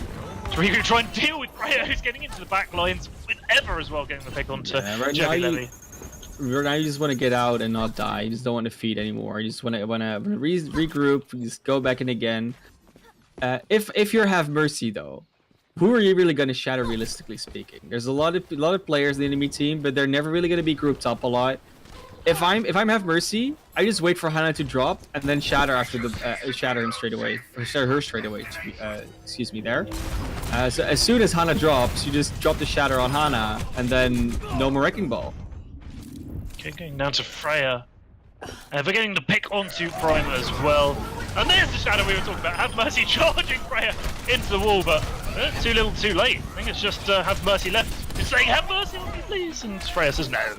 S2: regroup, try and deal with Freya, who's getting into the back lines, with Ever as well getting the pick onto Jeffy Levy.
S3: Right now you just want to get out and not die. You just don't want to feed anymore. You just want to regroup, just go back in again. If you have Mercy though, who are you really going to shatter realistically speaking? There's a lot of players in the enemy team, but they're never really going to be grouped up a lot. If I'm have Mercy, I just wait for Hana to drop and then shatter after the shatter him straight away, or shatter her straight away. Excuse me there. So as soon as Hana drops, you just drop the shatter on Hana, and then no more Wrecking Ball.
S2: Okay, going down to Freya. We're getting the pick onto Prime as well. And there's the shadow we were talking about. Have Mercy charging Freya into the wall, but too little too late. I think it's just Have Mercy left. It's saying, have Mercy on me, please. And Freya says no.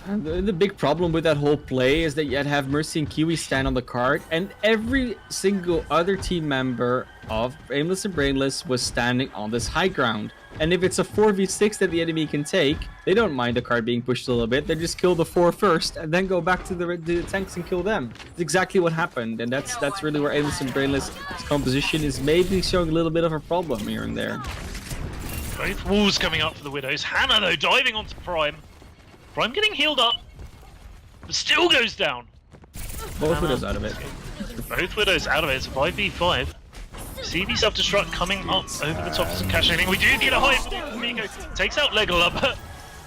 S3: The big problem with that whole play is that you'd have Mercy and Kiwi stand on the card, and every single other team member of Aimless and Brainless was standing on this high ground. And if it's a 4v6 that the enemy can take, they don't mind the card being pushed a little bit. They just kill the 4 first and then go back to the tanks and kill them. It's exactly what happened, and that's really where Aimless and Brainless' composition is maybe showing a little bit of a problem here and there.
S2: Both walls coming up for the Widows. Hannah, though, diving onto Prime. Prime getting healed up, but still goes down.
S3: Both Widows out of it.
S2: Both Widows out of it. It's a 5v5. CV self-destruct coming up over the top of some cash. I think we do get a high from Miko. Takes out Legola, but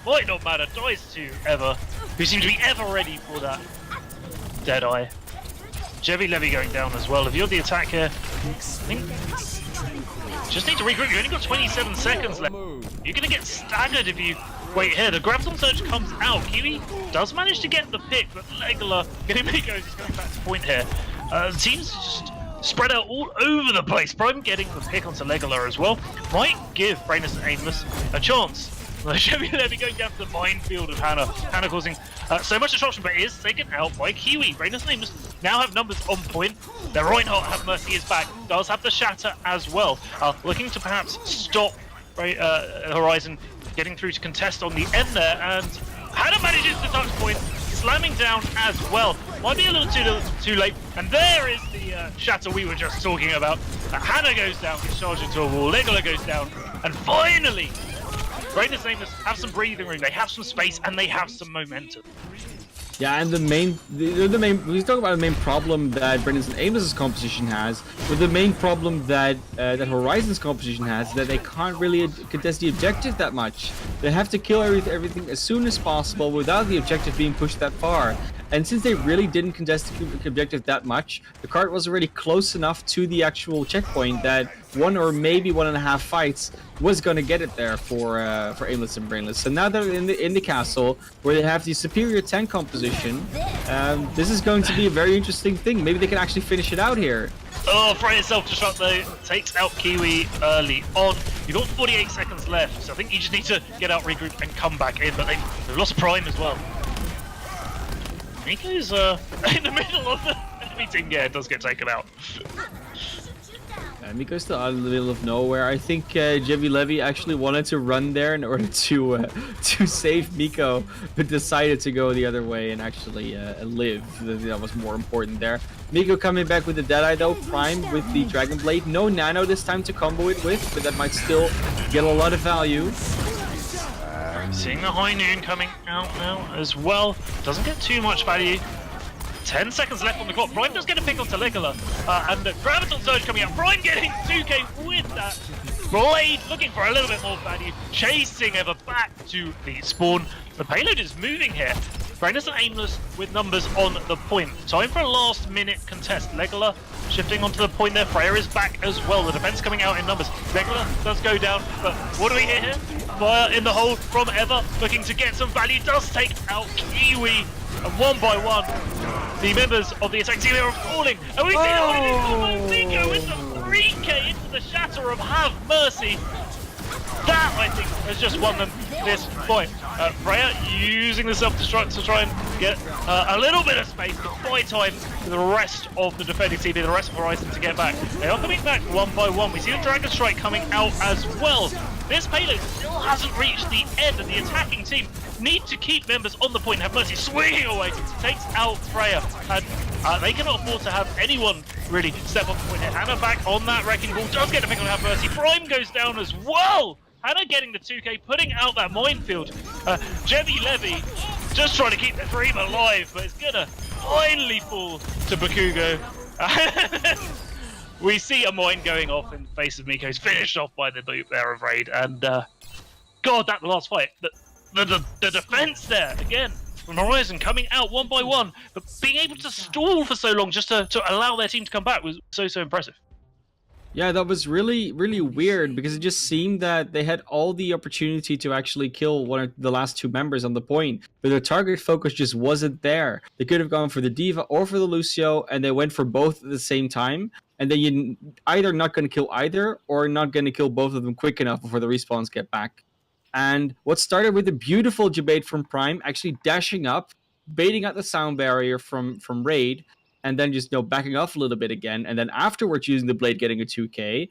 S2: might not matter. Dies to Eva, who seems to be ever ready for that Deadeye. Jevi Levy going down as well. If you're the attack here, I think just need to regroup. You only got 27 seconds left. You're going to get staggered if you wait here. The Graviton Surge comes out. Kiwi does manage to get the pick, but Legola getting Miko is going back to point here. The team's just spread out all over the place. Prime getting the pick onto Legola as well. Might give Brainless and Aimless a chance. Chevy Levy going down to the minefield of Hannah. Hannah causing so much disruption, but is taken out by Kiwi. Brainless and Aimless now have numbers on point. Their Reinhardt have Mercy is back. Does have the Shatter as well. Looking to perhaps stop Horizon getting through to contest on the end there. And Hannah manages the touch point. Slamming down as well. Might be a little too late. And there is the Shatter we were just talking about. Hannah goes down, gets charged into a wall. Legola goes down. And finally, Brainless and Aimless have some breathing room. They have some space and they have some momentum.
S3: Yeah, and the main we talk about the main problem that Brainless and Aimless' composition has, but the main problem that that Horizon's composition has is that they can't really contest the objective that much. They have to kill everything as soon as possible without the objective being pushed that far. And since they really didn't contest the objective that much, the card was already close enough to the actual checkpoint that 1 or maybe 1.5 fights was going to get it there for Aimless and Brainless. So now they're in the castle where they have the superior tank composition. This is going to be a very interesting thing. Maybe they can actually finish it out here.
S2: Oh, Freya self-destruct though takes out Kiwi early on. You've got 48 seconds left, so I think you just need to get out, regroup, and come back in. But they've lost Prime as well. Miko's in the middle of the enemy team. Yeah, it does get taken out.
S3: Miko's still out in the middle of nowhere. I think Jevi Levy actually wanted to run there in order to save Miko, but decided to go the other way and actually live. That was more important there. Miko coming back with the Deadeye though, Prime with the Dragon Blade. No Nano this time to combo it with, but that might still get a lot of value.
S2: Seeing the High Noon coming out now as well. Doesn't get too much value. 10 seconds left on the clock. Prime does get a pick onto Legola. And the Graviton Surge coming out. Prime getting 2k with that Blade, looking for a little bit more value. Chasing Eva back to the spawn. The payload is moving here. Brainless and Aimless with numbers on the point. Time for a last minute contest. Legola shifting onto the point there. Freya is back as well. The defense coming out in numbers. Legola does go down, but what do we hear here? Fire in the hole from Eva, looking to get some value. Does take out Kiwi. And one by one, the members of the attack team are falling. And we see Miko with the 3k into the Shatter of Have Mercy. That, I think, has just won them this point. Freya using the self-destruct to try and get a little bit of space to buy time for the rest of the defending team, the rest of Horizon to get back. They are coming back one by one. We see the Dragon Strike coming out as well. This payload still hasn't reached the end, and the attacking team need to keep members on the point. Have Mercy swinging away, takes out Freya, and they cannot afford to have anyone really step off the point here. Hannah back on that Wrecking Ball, does get a pick on Have Mercy. Prime goes down as well. Hannah getting the 2k, putting out that minefield. Jevi Levy just trying to keep the dream alive, but it's gonna finally fall to Bakugo. We see a mine going off in the face of Miko's finished off by the boot there of Raid, and God, that last fight, the defense there again from Horizon coming out one by one, but being able to stall for so long just to allow their team to come back was so impressive.
S3: Yeah, that was really weird because it just seemed that they had all the opportunity to actually kill one of the last 2 members on the point, but their target focus just wasn't there. They could have gone for the Diva or for the Lucio, and they went for both at the same time, and then you're either not going to kill either or not going to kill both of them quick enough before the respawns get back. And what started with a beautiful debate from Prime, actually dashing up, baiting out the sound barrier from Raid, and then just backing off a little bit again, and then afterwards using the blade, getting a 2K.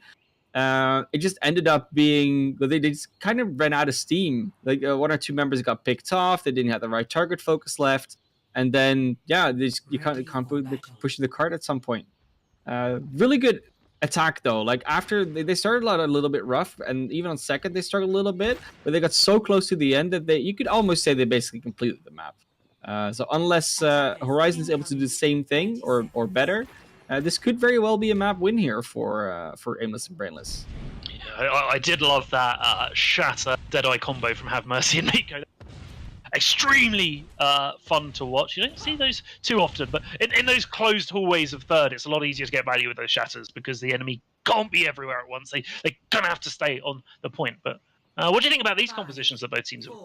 S3: It just ended up being they just kind of ran out of steam. Like one or two members got picked off. They didn't have the right target focus left, and then you can't push the cart at some point. Really good attack though. Like after they started a little bit rough, and even on second they struggled a little bit, but they got so close to the end that you could almost say they basically completed the map. So unless Horizon is able to do the same thing or better, this could very well be a map win here for Aimless and Brainless.
S2: Yeah, I did love that Shatter Deadeye combo from Have Mercy and Nico. Extremely fun to watch. You don't see those too often, but in those closed hallways of third, it's a lot easier to get value with those shatters because the enemy can't be everywhere at once. They're gonna have to stay on the point. But what do you think about these compositions that both teams have?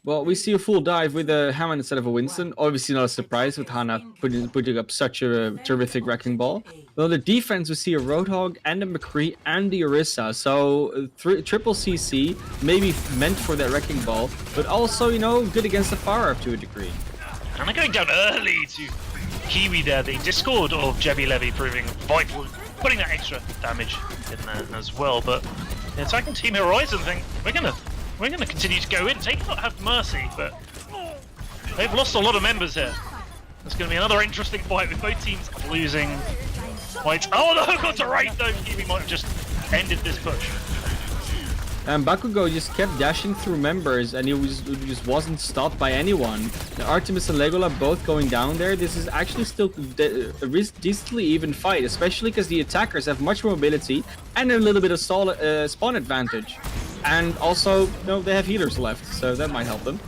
S3: Well, we see a full dive with a Hammond instead of a Winston. Obviously not a surprise with Hana putting up such a terrific wrecking ball. Well, the defense, we see a Roadhog and a McCree and the Orisa. So triple CC, maybe meant for that wrecking ball, but also, good against the fire up to a degree.
S2: And they're going down early to Kiwi there. The Discord of Jebby Levy proving vital, putting that extra damage in there as well. But the attacking Team Horizon think we're gonna continue to go in, take out Have Mercy, but they've lost a lot of members here. It's gonna be another interesting fight with both teams losing points. Oh, the hook onto right though. Kiwi might have just ended this push.
S3: And Bakugo just kept dashing through members, and he just wasn't stopped by anyone. Now, Artemis and Legola both going down there. This is actually still a decently even fight, especially because the attackers have much more mobility and a little bit of spawn advantage. And also, they have healers left, so that might help them.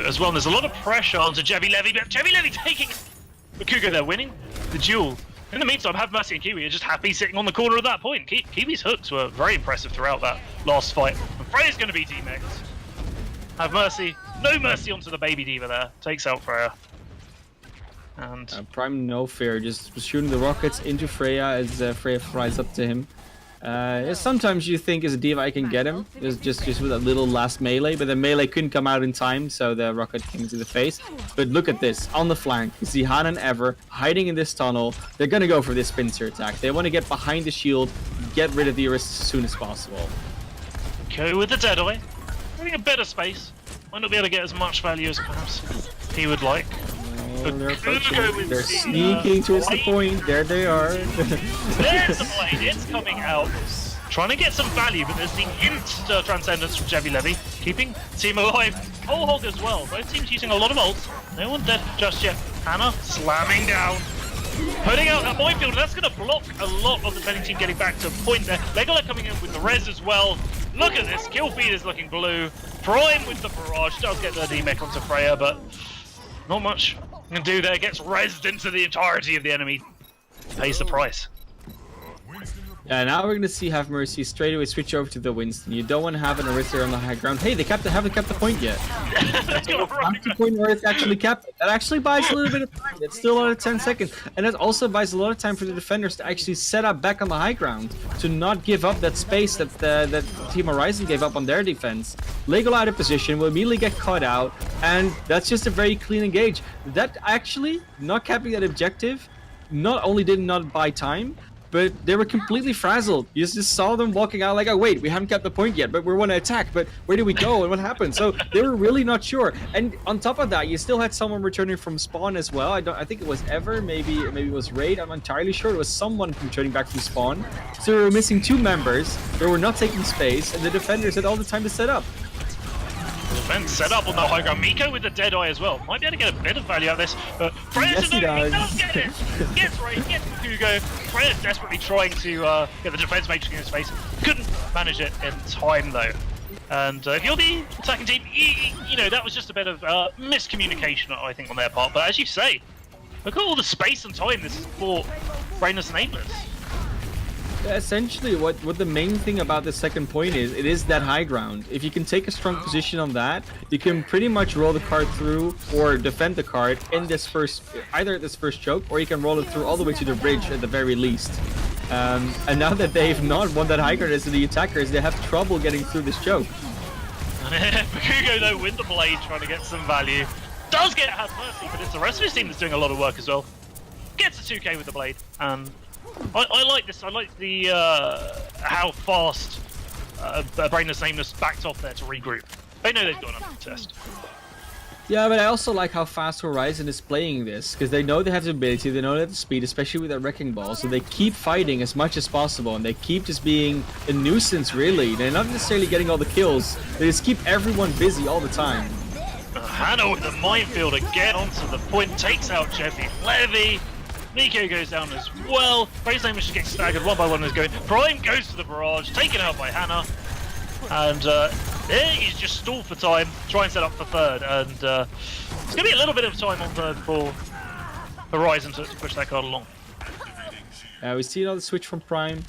S2: As well, there's a lot of pressure onto Jebby Levy, but Jebby Levy taking Bakugo there, winning the duel. In the meantime, Have Mercy and Kiwi are just happy sitting on the corner of that point. Kiwi's hooks were very impressive throughout that last fight. And Freya's going to be demexed. Have Mercy, no mercy onto the baby diva there. Takes out Freya. And
S3: Prime no fear, just shooting the rockets into Freya as Freya flies up to him. Sometimes you think as a diva I can get him, just with a little last melee, but the melee couldn't come out in time, so the rocket came to the face. But look at this, on the flank, you see Han and Ever hiding in this tunnel. They're gonna go for this pincer attack. They want to get behind the shield, get rid of the Orisa as soon as possible.
S2: Go with the Deadeye, getting a better space. Might not be able to get as much value as perhaps he would like.
S3: They're sneaking towards the point. There they are.
S2: There's the blade. It's coming out. Trying to get some value, but there's the insta transcendence from Jebby Levy, keeping team alive. Whole hog as well. Both teams using a lot of ults. No one dead just yet. Hannah slamming down. Putting out a minefield. That's going to block a lot of the defending team getting back to point there. Legola coming in with the res as well. Look at this. Kill feed is looking blue. Prime with the barrage. Does get the demech onto Freya, but not much can do there. Gets rezzed into the entirety of the enemy. Pays the price.
S3: Yeah, now we're gonna see Have Mercy straight away switch over to the Winston. You don't want to have an Orisa on the high ground. Hey, they haven't kept the point yet. That's the point where it's actually kept. That actually buys a little bit of time. It's still on 10 seconds, and that also buys a lot of time for the defenders to actually set up back on the high ground to not give up that space that that Team Horizon gave up on their defense. Legola out of position will immediately get caught out, and that's just a very clean engage. That actually not capping that objective not only did not buy time, but they were completely frazzled. You just saw them walking out like, oh wait, we haven't kept the point yet, but we want to attack, but where did we go and what happened? So they were really not sure. And on top of that, you still had someone returning from spawn as well. I think it was Ever, maybe it was Raid, I'm entirely sure. It was someone returning back from spawn. So we were missing two members. They were not taking space, and the defenders had all the time to set up.
S2: Defense set up on the high ground. Miko with the Deadeye as well. Might be able to get a bit of value out of this, but Freya's
S3: Yes, he does.
S2: does get it. Gets Ray, gets Hugo. Freya's desperately trying to get the defense matrix in space. Couldn't manage it in time though. And if you're the attacking team, you know, that was just a bit of miscommunication, I think, on their part. But as you say, look at all the space and time this is for Brainless and Aimless.
S3: Essentially, what the main thing about the second point is, it is that high ground. If you can take a strong position on that, you can pretty much roll the card through or defend the card in this either this first choke, or you can roll it through all the way to the bridge at the very least. And now that they've not won that high ground as the attackers, they have trouble getting through this choke.
S2: Bakugo though with the blade trying to get some value. Does get Have Mercy, but it's the rest of his team that's doing a lot of work as well. gets a 2k with the blade. And I like this. I like the how fast Brainless Aimless backed off there to regroup. They know they've got enough to test.
S3: Yeah, but I also like how fast Horizon is playing this, because they know they have the ability, they know they have the speed, especially with their Wrecking Ball, so they keep fighting as much as possible, and they keep just being a nuisance, really. They're not necessarily getting all the kills, they just keep everyone busy all the time.
S2: Hannah with the minefield again onto the point, takes out Jeffy Levy. Nico goes down as well. Brainless Aimless just getting staggered one by one as going. Prime goes to the barrage, taken out by Hannah. And there he's just stalled for time, try and set up for third. And it's going to be a little bit of time on third for Horizon to push that card along.
S3: We see another switch from Prime.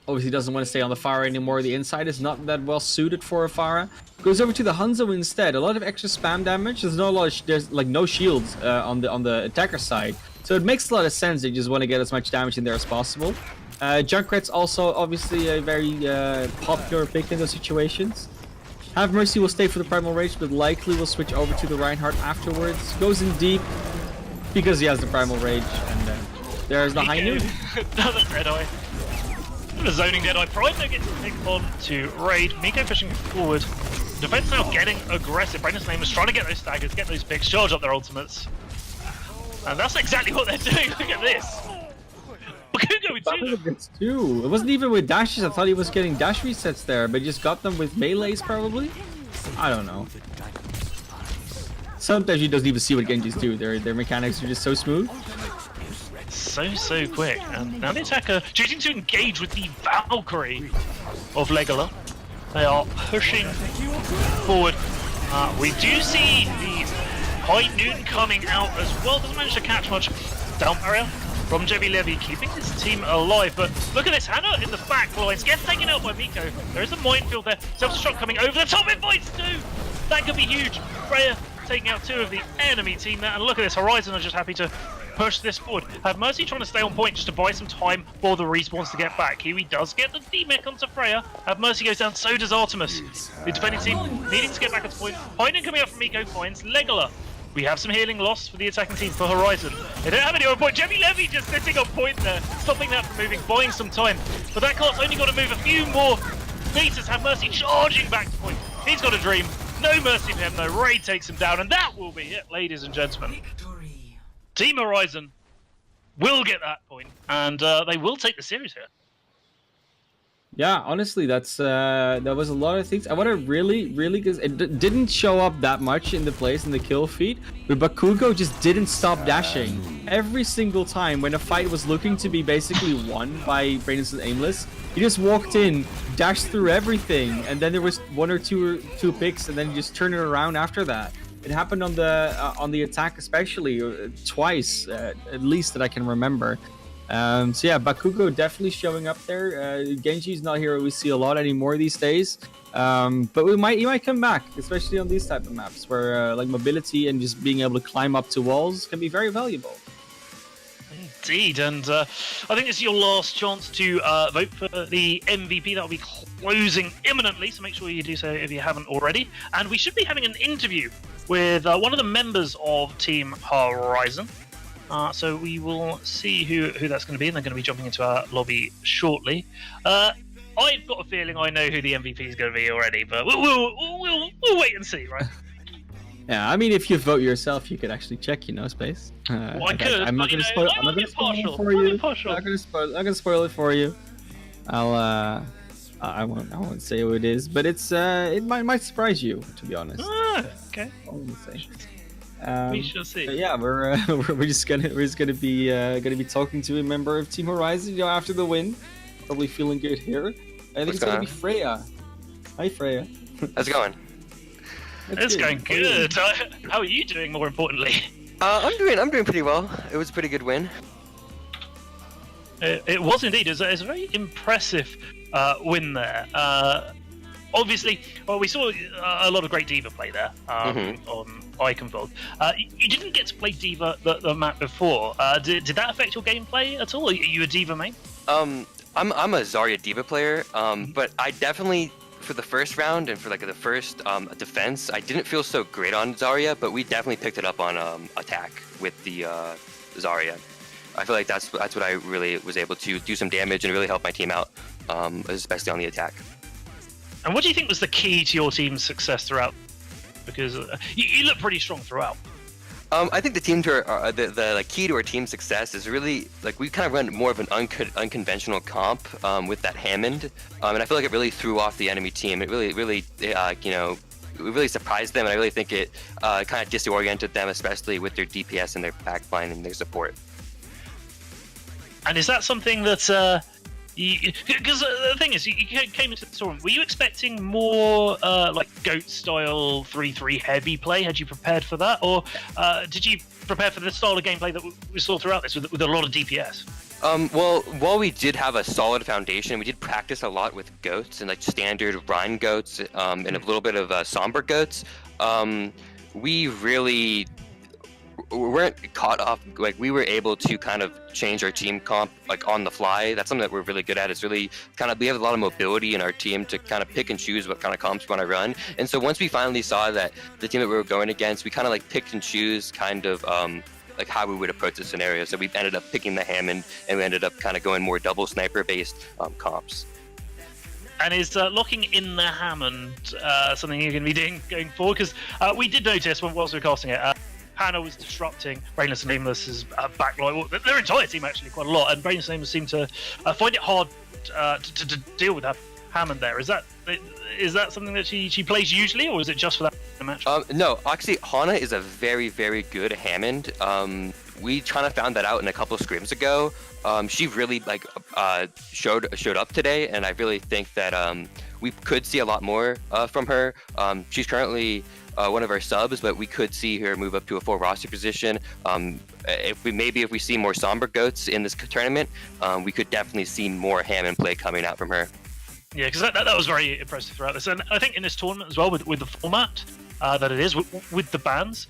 S3: Obviously doesn't want to stay on the Pharah anymore. The inside is not that well suited for a Pharah. Goes over to the Hanzo instead. A lot of extra spam damage. There's like no shields on the attacker side. So it makes a lot of sense. They just want to get as much damage in there as possible. Junkrat's also obviously a very popular pick in those situations. Have Mercy will stay for the Primal Rage, but likely will switch over to the Reinhardt afterwards. Goes in deep because he has the Primal Rage, and there's the high noon.
S2: Another Deadeye. The zoning Deadeye. Prime now gets picked on to raid. Miko pushing forward. Defense now getting aggressive. Brainless Aimless trying to get those staggers, get those picks, charge up their ultimates. And that's exactly what they're doing. Look at this. Bakugo with
S3: two. It wasn't even with dashes. I thought he was getting dash resets there, but he just got them with melees probably. I don't know. Sometimes you don't even see what Genjis do. Their mechanics are just so smooth.
S2: So quick. And now the attacker choosing to engage with the Valkyrie of Legola. They are pushing forward. We do see the High Noon coming out as well. Doesn't manage to catch much down barrier from Jeffy Levy, keeping his team alive. But look at this, Hannah in the back lines gets taken out by Miko. There is a minefield there. Self-destruct coming over the top. It fights two. That could be huge. Freya taking out two of the enemy team there. And look at this, Horizon are just happy to push this forward. Have Mercy trying to stay on point just to buy some time for the respawns to get back. Kiwi does get the D-Mech onto Freya. Have Mercy goes down, so does Artemis. The defending team needing to get back onto point. Heinen coming up from Miko finds Legola. We have some healing loss for the attacking team for Horizon. They don't have any on point. Jeffy Levy just sitting on point there, stopping that from moving, buying some time. But that cart's only got to move a few more meters. Have Mercy charging back to point. He's got a dream. No mercy for him though. Raid takes him down, and that will be it, ladies and gentlemen. Team Horizon will get that point, and they will take the series here.
S3: Yeah, honestly, that was a lot of things. I want to really, because it didn't show up that much in the plays in the kill feed, but Bakugo just didn't stop dashing. Every single time when a fight was looking to be basically won by Brainless and Aimless, he just walked in, dashed through everything, and then there was one or two picks, and then he just turned it around after that. It happened on the attack especially twice, at least that I can remember. So yeah, Bakugo definitely showing up there. Genji's not here we see a lot anymore these days, but he might come back, especially on these type of maps where like mobility and just being able to climb up to walls can be very valuable.
S2: Indeed, and I think this is your last chance to vote for the MVP. That will be closing imminently, so make sure you do so if you haven't already. And we should be having an interview with one of the members of Team Horizon. So we will see who that's going to be, and they're going to be jumping into our lobby shortly. I've got a feeling I know who the MVP is going to be already, but we'll wait and see, right?
S3: Yeah, I mean, if you vote yourself, you could actually check, Space.
S2: Well, I could.
S3: I'm not going to spoil. I'm not going to spoil it for you. I'm not going to spoil it for you. I won't say who it is, but it might surprise you, to be honest.
S2: Okay.
S3: We
S2: shall see.
S3: Yeah, we're just gonna be talking to a member of Team Horizon, after the win. Probably feeling good here. I think it's gonna be Freya. Hi, Freya.
S5: How's it going?
S2: It's going good. How are you doing? More importantly,
S5: I'm doing pretty well. It was a pretty good win.
S2: It was indeed. It's a very impressive win there. Obviously, well, we saw a lot of great D.Va play there on Iconfold. You didn't get to play D.Va the map before. Did that affect your gameplay at all? Are you a D.Va main?
S5: I'm a Zarya D.Va player, but I definitely, for the first round and for the first defense, I didn't feel so great on Zarya, but we definitely picked it up on attack with the Zarya. I feel like that's what I really was able to do some damage and really help my team out, especially on the attack.
S2: And what do you think was the key to your team's success throughout? Because you look pretty strong throughout.
S5: I think the team to the like key to our team's success is really like we kind of run more of an unconventional comp with that Hammond, and I feel like it really threw off the enemy team. It really it really surprised them, and I really think it kind of disoriented them, especially with their DPS and their backline and their support.
S2: And is that something that because the thing is, you came into the tournament, were you expecting more like GOAT style 3-3 heavy play? Had you prepared for that, or did you prepare for the style of gameplay that we saw throughout this with a lot of DPS?
S5: Well, while we did have a solid foundation, we did practice a lot with goats and like standard Rhine goats and a little bit of somber goats. We really weren't caught off, like we were able to kind of change our team comp like on the fly. That's something that we're really good at. Is really kind of, we have a lot of mobility in our team to kind of pick and choose what kind of comps we want to run. And so once we finally saw that the team that we were going against, we kind of like picked and choose kind of like how we would approach the scenario. So we ended up picking the Hammond, and we ended up kind of going more double sniper based comps.
S2: And is locking in the Hammond something you're going to be doing going forward? Because we did notice whilst we were casting it, Hannah was disrupting Brainless and Aimless' backline, their entire team actually, quite a lot, and Brainless and Aimless seem to find it hard to deal with that Hammond there. Is that something that she plays usually, or is it just for that match?
S5: No, actually, Hana is a very, very good Hammond. We kind of found that out in a couple of scrims ago. She really like showed up today, and I really think that we could see a lot more from her. She's currently one of our subs, but we could see her move up to a full roster position. If we see more somber goats in this tournament, we could definitely see more Hammond play coming out from her.
S2: Yeah, because that was very impressive throughout this, and I think in this tournament as well with the format that it is with the bans,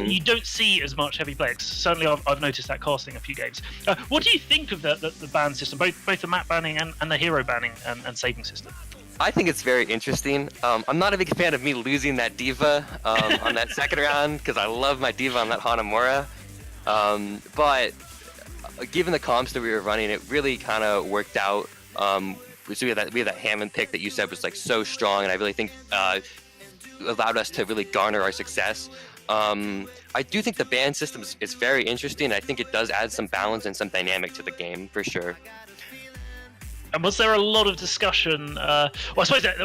S2: you don't see as much heavy play. Certainly, I've noticed that casting a few games. What do you think of the ban system, both the map banning and the hero banning and saving system?
S5: I think it's very interesting. I'm not a big fan of me losing that diva on that second round because I love my diva on that Hanamura. But given the comps that we were running, it really kind of worked out. So we had that Hammond pick that you said was like so strong, and I really think allowed us to really garner our success. I do think the ban system is very interesting. I think it does add some balance and some dynamic to the game for sure.
S2: And was there a lot of discussion? Well, I suppose that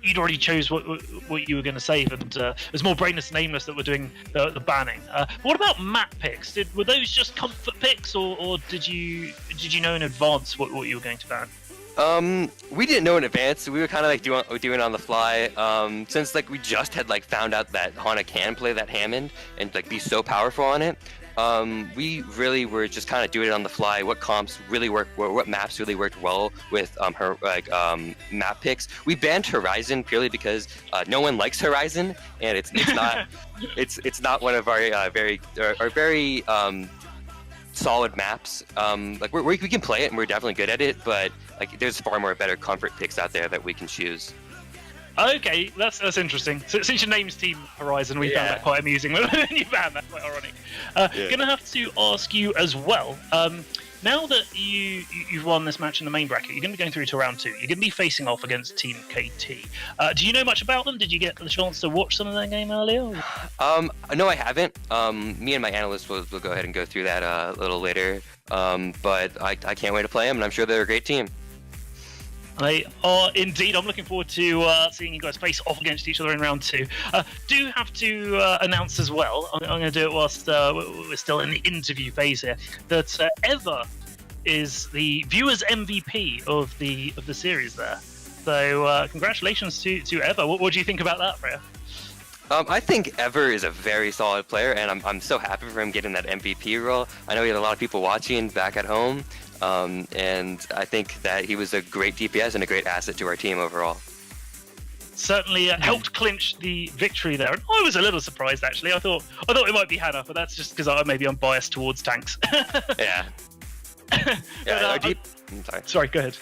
S2: you'd already chose what you were going to save, and it was more Brainless and Aimless that were doing the banning. What about map picks? Were those just comfort picks, or did you know in advance what you were going to ban?
S5: We didn't know in advance. We were kind of like doing it on the fly. Since like we just had like found out that Hana can play that Hammond and like be so powerful on it. We really were just kind of doing it on the fly. What comps really work? What maps really worked well with her map picks? We banned Horizon purely because no one likes Horizon, and it's not it's not one of our very solid maps. Like we can play it and we're definitely good at it, but like there's far more better comfort picks out there that we can choose.
S2: Okay, that's interesting. So, since your name's Team Horizon, we found that quite amusing. When you found that quite ironic. Gonna have to ask you as well. Now that you've won this match in the main bracket, you're going to be going through to round 2. You're going to be facing off against Team KT. Do you know much about them? Did you get the chance to watch some of their game earlier?
S5: No, I haven't. Me and my analyst will go ahead and go through that a little later. But I can't wait to play them, and I'm sure they're a great team.
S2: They are indeed. I'm looking forward to seeing you guys face off against each other in round 2. Do have to announce as well, I'm going to do it whilst we're still in the interview phase here, that Eva is the viewers MVP of the series there. So congratulations to Eva. What do you think about that, Freya?
S5: I think Ever is a very solid player, and I'm so happy for him getting that MVP role. I know he had a lot of people watching back at home. And I think that he was a great DPS and a great asset to our team overall.
S2: Certainly helped clinch the victory there. And I was a little surprised actually. I thought it might be Hannah, but that's just because I'm biased towards tanks.
S5: Yeah.
S2: I'm sorry. Sorry, go ahead.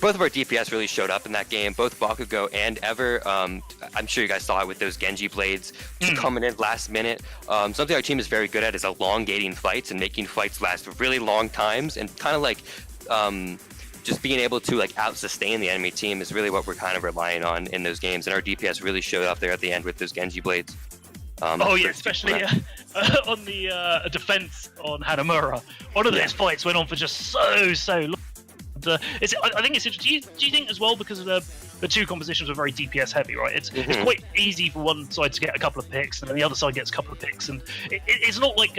S5: both of our DPS really showed up in that game. Both Bakugo and Ever. I'm sure you guys saw it with those Genji blades coming in last minute. Something our team is very good at is elongating fights and making fights last really long times, and kind of like just being able to like out sustain the enemy team is really what we're kind of relying on in those games. And our DPS really showed up there at the end with those Genji blades.
S2: Oh yeah, especially on the defense on Hanamura. One of those fights went on for just so long. I think it's interesting. Do you think as well, because of the two compositions were very DPS heavy, right? It's quite easy for one side to get a couple of picks, and then the other side gets a couple of picks, and it's not like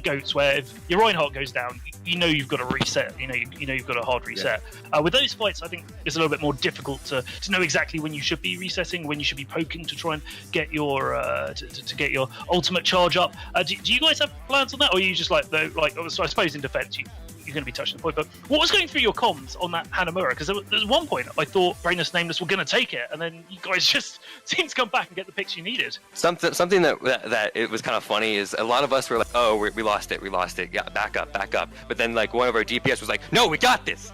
S2: Goats, where if your Reinhardt goes down, you know you've got to reset. You know you've got a hard reset. With those fights, I think it's a little bit more difficult to know exactly when you should be resetting, when you should be poking to try and get your to get your ultimate charge up. Do you guys have plans on that, or are you just like I suppose in defense you're going to be touching the point, but what was going through your comms on that Hanamura? Because there was one point I thought Brainless and Aimless were going to take it, and then you guys just seemed to come back and get the picks you needed.
S5: Something that it was kind of funny is a lot of us were like, oh, we lost it, yeah, back up. But then like one of our DPS was like, no, we got this,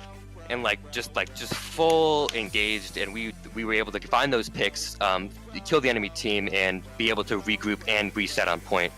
S5: and just full engaged, and we were able to find those picks, kill the enemy team, and be able to regroup and reset on point.